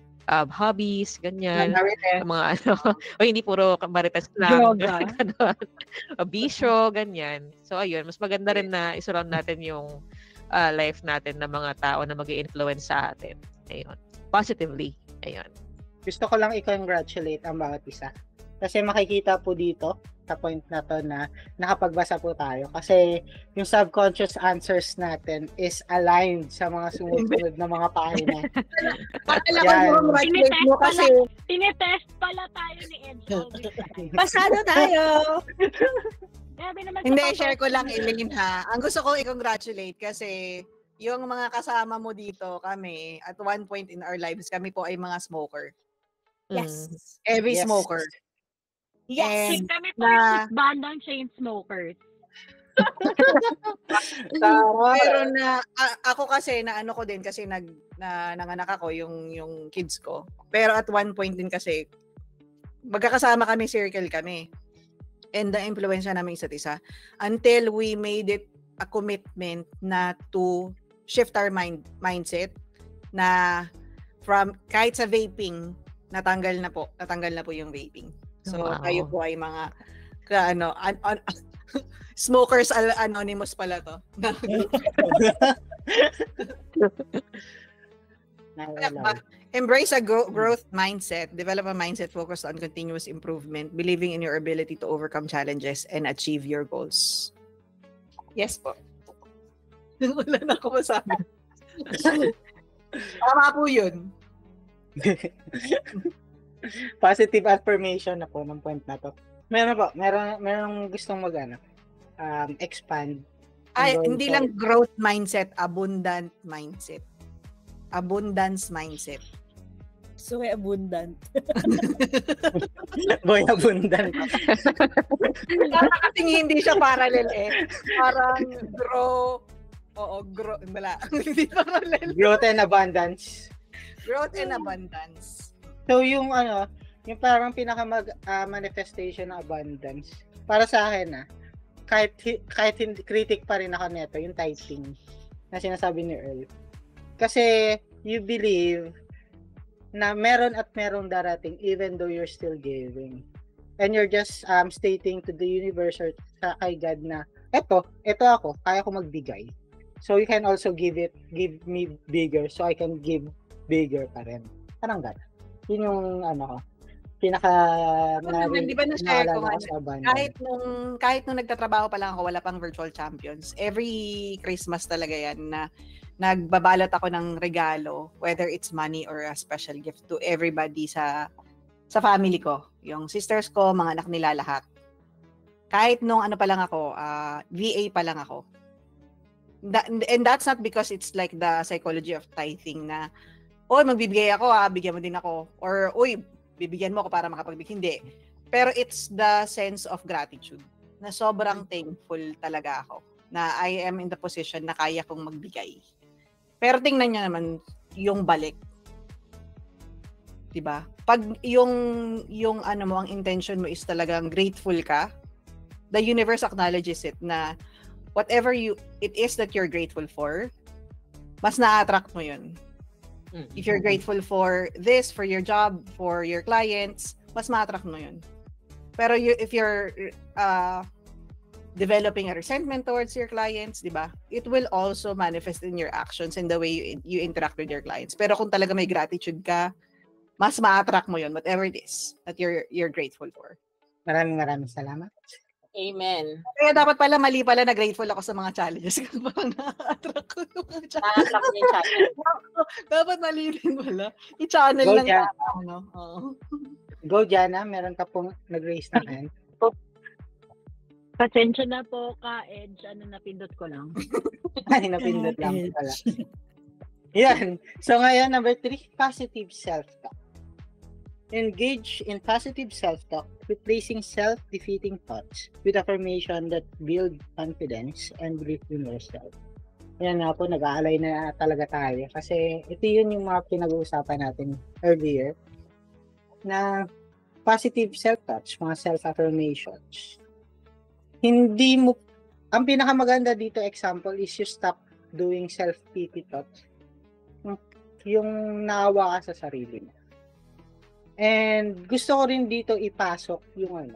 hobbies, ganyan. Mga o hindi puro marites lang. Bisyo, ganyan. So, ayun. Mas maganda rin na isurround natin yung life natin ng mga tao na mag-i-influence sa atin. Ayun. Positively. Ayun. Gusto ko lang i-congratulate ang bawat isa. Kasi makikita po dito, sa point na to na nakapagbasa po tayo. Kasi yung subconscious answers natin is aligned sa mga sumunod na mga pahina. Tinetest pala tayo ni Edge. Pasado tayo! Hindi, share ko lang, Elaine, ha. Ang gusto ko i-congratulate kasi yung mga kasama mo dito, kami, at one point in our lives, kami po ay mga smoker. Yes. Every smoker. Yes. And kami po yung bandang chain smokers. Pero ako kasi ano ko din kasi nanganak ako yung kids ko. Pero at one point din kasi magkakasama kami, circle kami. And na-impluwensya namin isa't isa until we made it a commitment na to shift our mindset na from kahit sa vaping natanggal na po yung vaping. So kayo po ay mga smokers anonymous pala to. Embrace a growth mindset. Develop a mindset focused on continuous improvement, believing in your ability to overcome challenges and achieve your goals. Yes po. Wala na ako masabi. Tama po yun. Positive affirmation na po ng point na to. Meron gustong expand. Hindi lang growth mindset, abundant mindset. Abundance mindset. So, abundant. Boy abundant. Parang kasing hindi siya parallel eh. Parang grow. Oo, grow. Wala. Hindi parallel. Growth and abundance. Growth and abundance. So yung yung parang manifestation ng abundance. Para sa akin kahit hindi critic pa rin ako nito, yung tithing na sinasabi ni Earl. Kasi you believe na meron at merong darating even though you're still giving. And you're just stating to the universe or kay God na eto ako, kaya ko magbigay. So you can also give me bigger so I can give bigger pa rin. Parang gano'n. Yun yung pinaka di ba na-share ko kahit nung nagtatrabaho pa lang ako, wala pang virtual champions. Every Christmas talaga yan na nagbabalot ako ng regalo, whether it's money or a special gift to everybody sa family ko. Yung sisters ko, mga anak nila, lahat. Kahit nung pa lang ako, VA pa lang ako. And that's not because it's like the psychology of tithing na, magbibigay ako, bigyan mo din ako. Or, bibigyan mo ako para makapagbigay. Hindi. Pero it's the sense of gratitude na sobrang thankful talaga ako na I am in the position na kaya kong magbigay. Pero tingnan niyo naman yung balik. 'Di ba? Pag yung ang intention mo is talagang grateful ka, the universe acknowledges it na whatever it is that you're grateful for, mas na-attract mo 'yun. If you're grateful for this, for your job, for your clients, mas ma-attract mo 'yun. Pero if you're developing a resentment towards your clients, 'di ba? It will also manifest in your actions and the way you interact with your clients. Pero kung talaga may gratitude ka, mas ma-attract mo 'yun, whatever it is that you're grateful for. Maraming salamat. Amen. Kaya dapat pala mali pala na grateful ako sa mga challenges kasi parang na-attract ko yung mga challenges. Na-attract yung challenge. Dapat mali din pala. I-channel Go, lang Jan. Go, Jana. Meron ka pong nag-raise na hand. Pasensya na po ka, Edge. Napindot ko lang. Ay, napindot lang pala. Yan. So ngayon, number 3, positive self-talk. Engage in positive self-talk, replacing self-defeating thoughts with affirmation that build confidence and belief in yourself. Yan na po, nag-aalay na talaga tayo. Kasi ito yun yung mga pinag-uusapan natin earlier na positive self-thoughts, mga self-affirmations. Hindi mo, ang pinakamaganda dito example is you stop doing self-pity thoughts. Yung naawa ka sa sarili mo. And gusto ko rin dito ipasok yung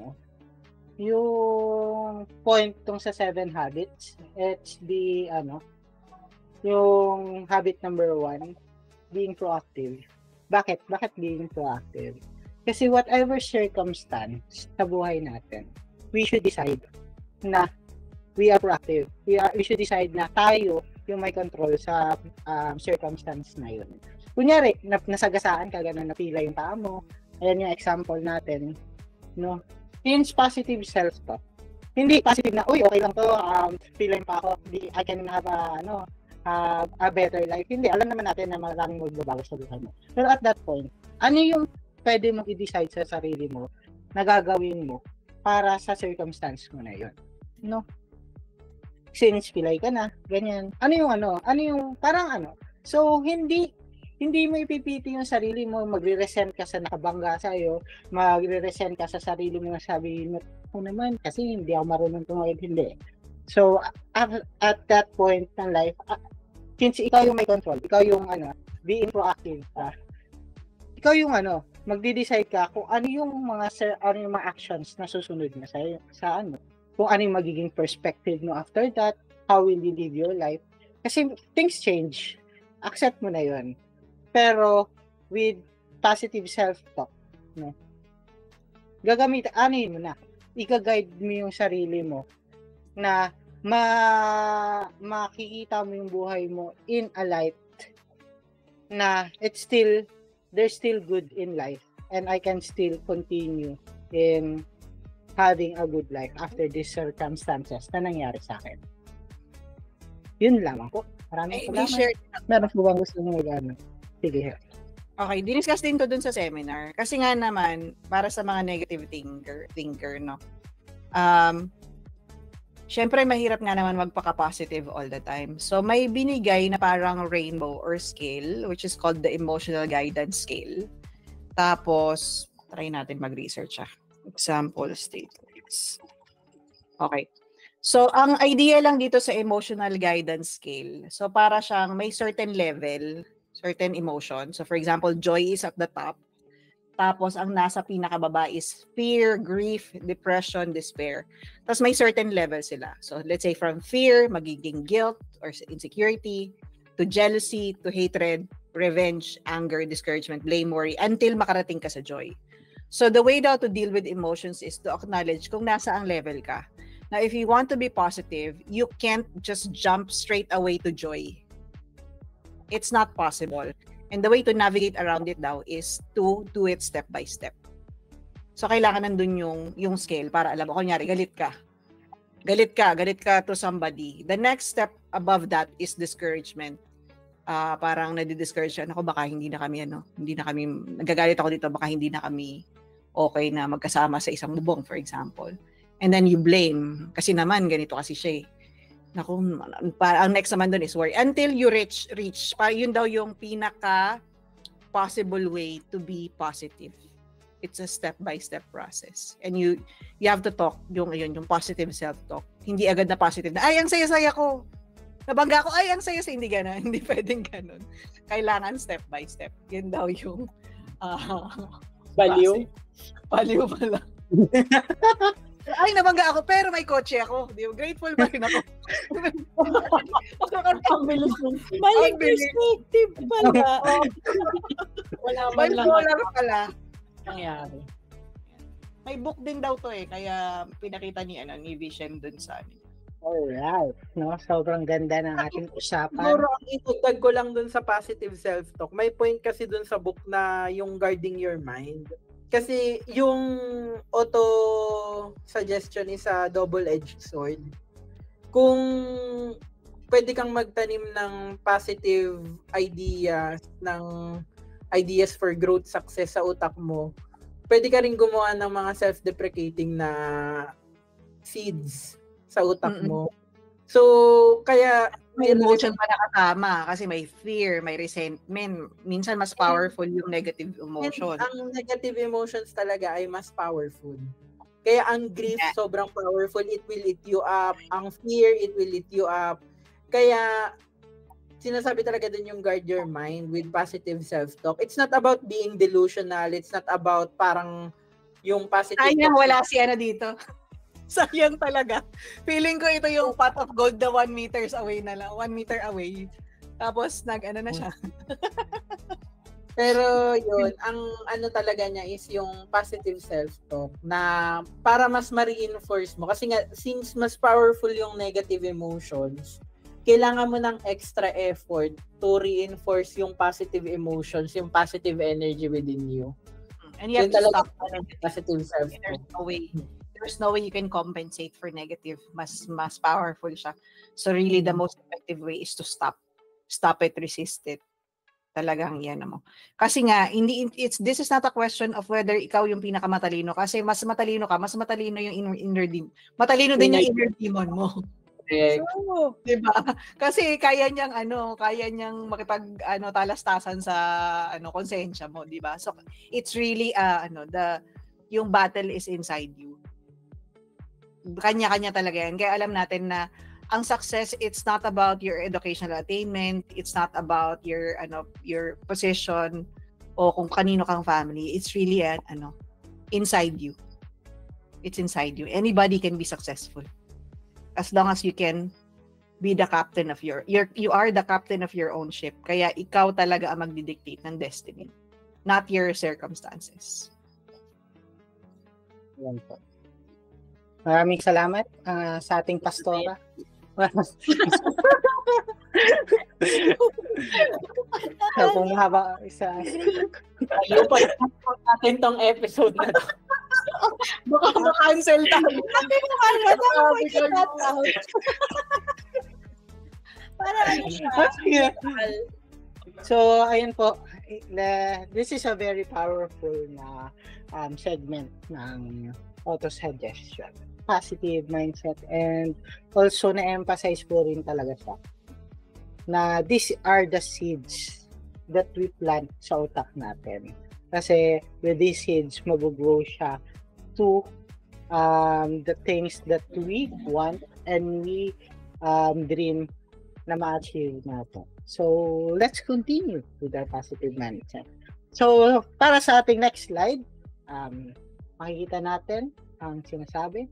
yung point tong sa 7 habits. It's the yung habit number 1, being proactive. Bakit being proactive? Kasi whatever circumstance sa buhay natin, we should decide na we are proactive. We should decide na tayo yung may control sa circumstance na yun. Kunyari, nasagasaan ka, gano'n, napila yung paa mo. Ayan yung example natin. No? Since positive self-talk. Hindi positive na, okay lang to, pila yung paa ko, I can have a better life. Hindi, alam naman natin na maraming magbabago sa buhay mo. Pero at that point, ano yung pwede mong i-decide sa sarili mo na gagawin mo para sa circumstance mo na yun? No? Since pilay ka na, ganyan. Ano yung parang So, hindi mo ipipiti yung sarili mo, magre-resent ka sa nakabangga sa'yo, magre-resent ka sa sarili mo na sabi mo, naman, kasi hindi ako marunong tumawid, hindi. So, at that point ng life, since ikaw yung may control, ikaw yung being proactive, ikaw yung magde-decide ka kung ano yung mga actions na susunod na sa kung ano yung magiging perspective mo after that, how will you live your life. Kasi things change. Accept mo na yun. Pero with positive self-talk, no? Mo na. I-guide mo yung sarili mo na makikita mo yung buhay mo in a light na there's still good in life and I can still continue in having a good life after these circumstances na nangyari sa akin. Yun lamang po. Maraming salamat. Meron po bang gusto mong Sige. Okay, diniscuss din to dun sa seminar. Kasi nga naman, para sa mga negative thinker, no? Syempre, mahirap nga naman magpaka-positive all the time. So, may binigay na parang rainbow or scale, which is called the emotional guidance scale. Tapos, try natin mag-research Example statements. Okay. So, ang idea lang dito sa emotional guidance scale, so para siyang may certain level, certain emotion. So, for example, joy is at the top. Tapos, ang nasa pinakababa is fear, grief, depression, despair. Tapos, may certain level sila. So, let's say from fear, magiging guilt or insecurity, to jealousy, to hatred, revenge, anger, discouragement, blame, worry, until makarating ka sa joy. So, the way daw to deal with emotions is to acknowledge kung nasa ang level ka. Now, if you want to be positive, you can't just jump straight away to joy. It's not possible. And the way to navigate around it daw is to do it step by step. So, kailangan nandun yung scale para alam mo, kunyari, galit ka to somebody. The next step above that is discouragement. Parang nadi-discourage ako, baka hindi na kami, nagagalit ako dito, baka hindi na kami okay na magkasama sa isang bubong, for example. And then you blame, kasi naman, ganito kasi siya Naku, ang next naman dun is worry. Until you reach, yun daw yung pinaka possible way to be positive. It's a step-by-step process. And you have to talk yung positive self-talk. Hindi agad na positive na, ay, ang saya-saya ko. Nabangga ko, ay, ang saya-saya. Hindi gano'n. Hindi pwedeng gano'n. Kailangan step-by-step. Yun daw yung Baliw? Baliw pala. Ay, nabangga ako, pero may kotse ako. Di ba? Grateful pa rin ako. Ang bilis ng Balik perspective pala. Wala pala. Nangyari. May book din daw to kaya pinakita ni Vision dun sa amin. Alright. No, sobrang ganda ng ating usapan. Siguro ang itugtag ko lang dun sa positive self-talk. May point kasi dun sa book na yung guarding your mind. Kasi yung auto-suggestion is a double-edged sword. Kung pwede kang magtanim ng positive ideas for growth, success sa utak mo, pwede ka rin gumawa ng mga self-deprecating na seeds sa utak mo. So, kaya may emotion pa nakatama kasi may fear, may resentment. Minsan mas powerful yung negative emotion. Ang negative emotions talaga ay mas powerful. Kaya ang grief sobrang powerful. It will eat you up. Ang fear, it will eat you up. Kaya sinasabi talaga dun yung guard your mind with positive self-talk. It's not about being delusional. It's not about parang yung positive... Sayang wala si dito. Sayang talaga. Feeling ko ito yung pot of gold na 1 meters away na lang. 1 meter away. Tapos na siya. Pero yun, ang talaga niya is yung positive self-talk na para mas ma-reinforce mo. Kasi nga, since mas powerful yung negative emotions, kailangan mo ng extra effort to reinforce yung positive emotions, yung positive energy within you. And you have to stop positive self-talk. There's no way you can compensate for negative. Mas powerful siya. So really, the most effective way is to stop it, resist it. Talagang yan mo. Kasi nga, this is not a question of whether ikaw yung pinakamatalino. Kasi mas matalino ka, mas matalino yung inner demon. Matalino din yung inner demon mo. So, diba? Kasi kaya niyang makipag talastasan sa konsensya mo, diba? So it's really yung battle is inside you. Kanya-kanya talaga yan. Kaya alam natin na ang success, it's not about your educational attainment, it's not about your position o kung kanino kang family. It's really inside you. It's inside you. Anybody can be successful as long as you can be the captain of you are the captain of your own ship. Kaya ikaw talaga ang magdidictate ng destiny, not your circumstances. Yan po. Maraming salamat sa ating pastora. Kung mahaba isa. Ayun po natin tong episode na to. Baka ma-cancel tayo. Para siya. So, ayun po. This is a very powerful na segment ng auto-suggestion. Positive mindset, and also na-emphasize po rin talaga siya na these are the seeds that we plant sa utak natin. Kasi with these seeds, mag-grow siya to the things that we want and we dream na ma-achieve natin. So, let's continue with our positive mindset. So, para sa ating next slide, makikita natin ang sinasabi.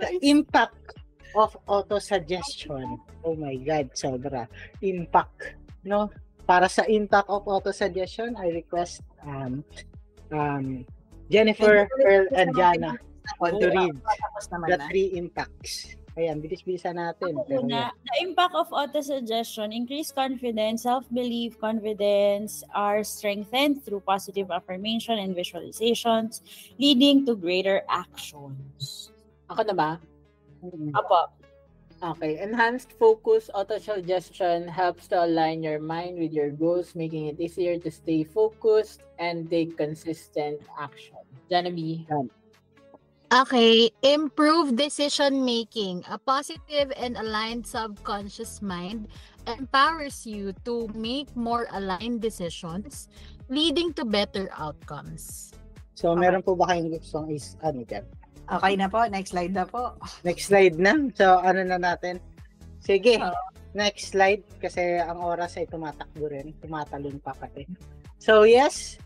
The impact of auto-suggestion. Oh my God, sobra. Impact, no? Para sa impact of auto-suggestion, I request Jennifer, Pearl, and Jana to read the 3 impacts. Ayan, bilis-bilisan natin. Una, the impact of auto-suggestion, increased confidence, self-belief, confidence are strengthened through positive affirmation and visualizations, leading to greater actions. Ako na ba? Apo. Okay. Enhanced focus auto-suggestion helps to align your mind with your goals, making it easier to stay focused and take consistent action. Janabi. Okay, improve decision making. A positive and aligned subconscious mind empowers you to make more aligned decisions, leading to better outcomes. So, meron po ba kayong gustong Deb? Okay na po. Next slide na po. Next slide na. So, ano na natin? Sige. Next slide. Kasi ang oras ay tumatakbo rin. Tumatalon pa kasi. So, yes.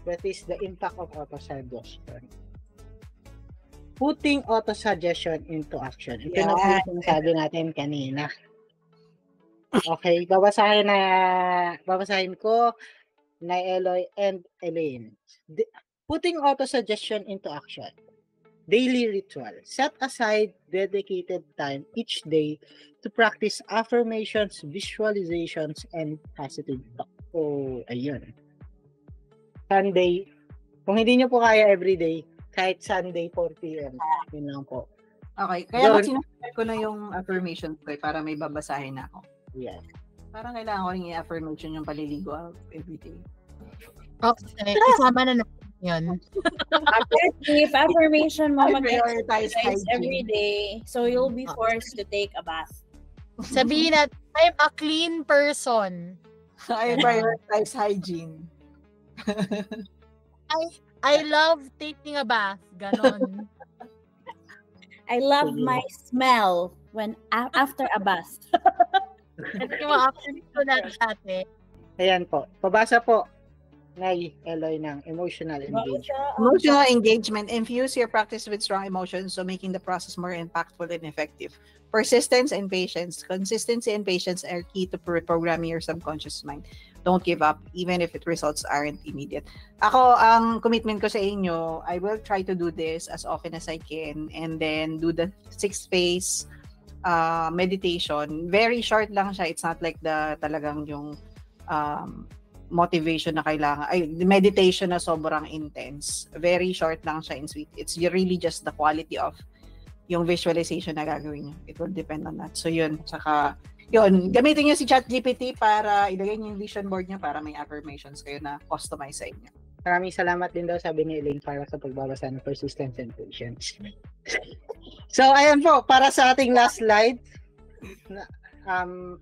That is the impact of auto-suggestion. Putting auto-suggestion into action. Ito na po yung sabi natin kanina. Okay. Babasahin ko na Eloy and Elaine. Putting auto-suggestion into action. Daily ritual. Set aside dedicated time each day to practice affirmations, visualizations, and positive talk. So, ayun. Sunday. Kung hindi nyo po kaya everyday, kahit Sunday 4 p.m. Yun lang po. Okay. Kaya sinasabi ko na yung affirmations ko para may babasahin na ako. Yeah. Parang kailangan ko rin i-affirmation yung paliligo everyday. Okay. Isama na natin yun. If affirmation mo prioritize every day, so you'll be forced to take a bath. Sabihin natin, I'm a clean person. I prioritize hygiene. I love taking a bath. Ganon. I love my smell when after a bath. Ito yung mga actions ko na dati. Ayan po. Pabasa po. Nay Eloy ng emotional engagement. Emotional engagement. Infuse your practice with strong emotions, so making the process more impactful and effective. Persistence and patience. Consistency and patience are key to reprogramming your subconscious mind. Don't give up, even if it results aren't immediate. Ako, ang commitment ko sa inyo, I will try to do this as often as I can, and then do the 6-phase meditation. Very short lang siya. It's not like talagang yung motivation na kailangan. The meditation na sobrang intense. Very short lang siya and sweet. It's really just the quality of yung visualization na gagawin niyo. It will depend on that. So yun, saka yun, gamitin niyo si ChatGPT para ilagay niyo yung vision board niyo para may affirmations kayo na customize sa inyo. Maraming salamat din daw, sabi ni Elaine, para sa pagbabasa ng persistence and patience. So, ayan po, para sa ating last slide,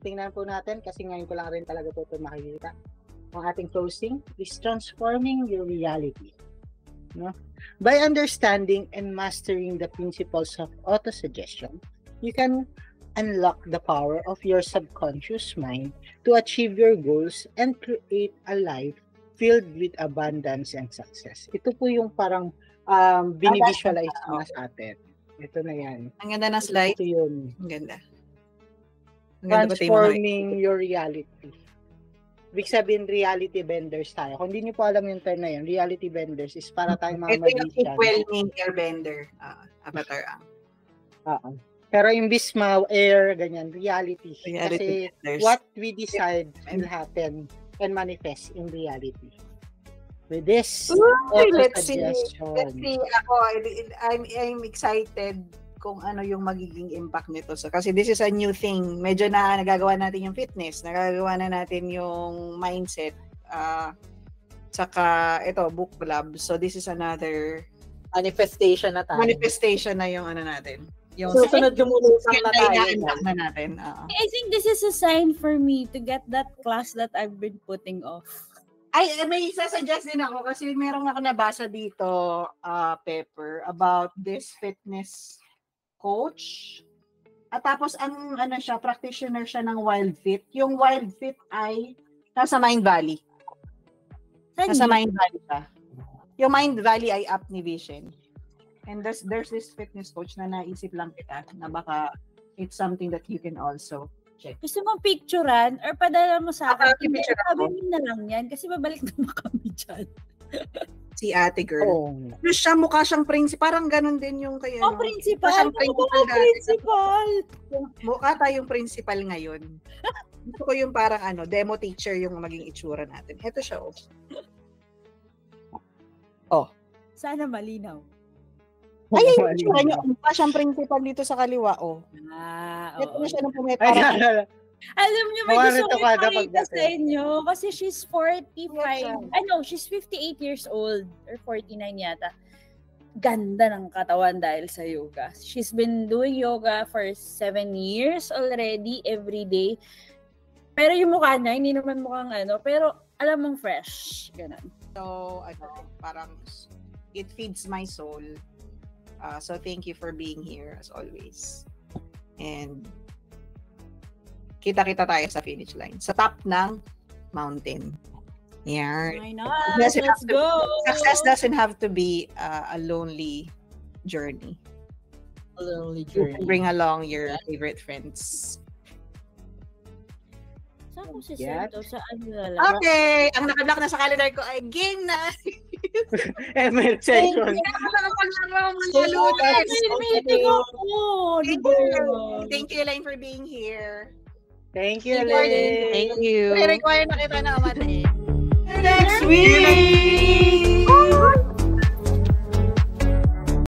tingnan po natin, kasi ngayon ko lang rin talaga po ito makikita. Ang ating closing is transforming your reality. No? By understanding and mastering the principles of auto-suggestion, you can unlock the power of your subconscious mind to achieve your goals and create a life filled with abundance and success. Ito po yung parang binivisualize na sa atin. Ito na yan. Ang ganda na slide. Ito yun. Ang ganda. Transforming your reality. Ibig sabihin, reality benders tayo. Kung hindi nyo po alam yung term na yun, reality benders is para tayong mga magician. Ito yung equal airbender. Avatar ang. Pero imbis air, ganyan, reality. Reality kasi benders. What we decide will happen and manifest in reality. With this let's see. Ako, I'm excited kung ano yung magiging impact nito. So, kasi this is a new thing. Medyo nagagawa natin yung fitness, nagagawa na natin yung mindset, saka ito, book club. So, this is another Manifestation na tayo. manifestation na yung ano natin. Yung Susunod lumulutang na tayo. na-unlock na natin. I think this is a sign for me to get that class that I've been putting off. Ay, may isa-suggest din ako kasi merong ako nabasa dito, Pepper, about this fitness coach. At tapos, ang ano siya, practitioner siya ng Wild Fit. Yung Wild Fit ay nasa Mind Valley. Nasa Mind Valley siya. Yung Mind Valley ay Apnivision. And there's this fitness coach na naisip lang kita na baka it's something that you can also check. Gusto mong picturean or padala mo sa akin? Picture Sabi ako. mo na lang yan kasi babalik naman kami dyan. Si ate girl. Oh. Ano siya, mukha siyang principal. Parang ganun din yung kaya. Oh, principal! Siyang principal dati. Principal! Mukha tayong principal ngayon. Gusto ko yung parang demo teacher yung maging itsura natin. Ito siya, Sana malinaw. Ay, yung itsura niya. Mukha siyang principal dito sa kaliwa, Ito na siya ng pumet. Ay, Alam niyo, may Mukha gusto rito ko kada ipakita pagdating. sa inyo kasi she's 45. Yeah. She's 58 years old or 49 yata. Ganda ng katawan dahil sa yoga. She's been doing yoga for 7 years already, every day. Pero yung mukha niya, hindi naman mukhang pero alam mong fresh. Ganun. So, parang it feeds my soul. So, thank you for being here as always. And kita-kita tayo sa finish line. Sa top ng mountain. Yan. Why not? Doesn't Let's have to- go! Success doesn't have to be a lonely journey. A lonely You journey. can bring along your favorite friends. Saan ko si Yeah. Sento? Sa lang? Okay! Ang nakablock na sa calendar ko ay game na! ML session. Meeting ako! Thank you, Elaine, for being here. Thank you, Thank you, Elaine. Thank you. Require na kita na kamate. Next week!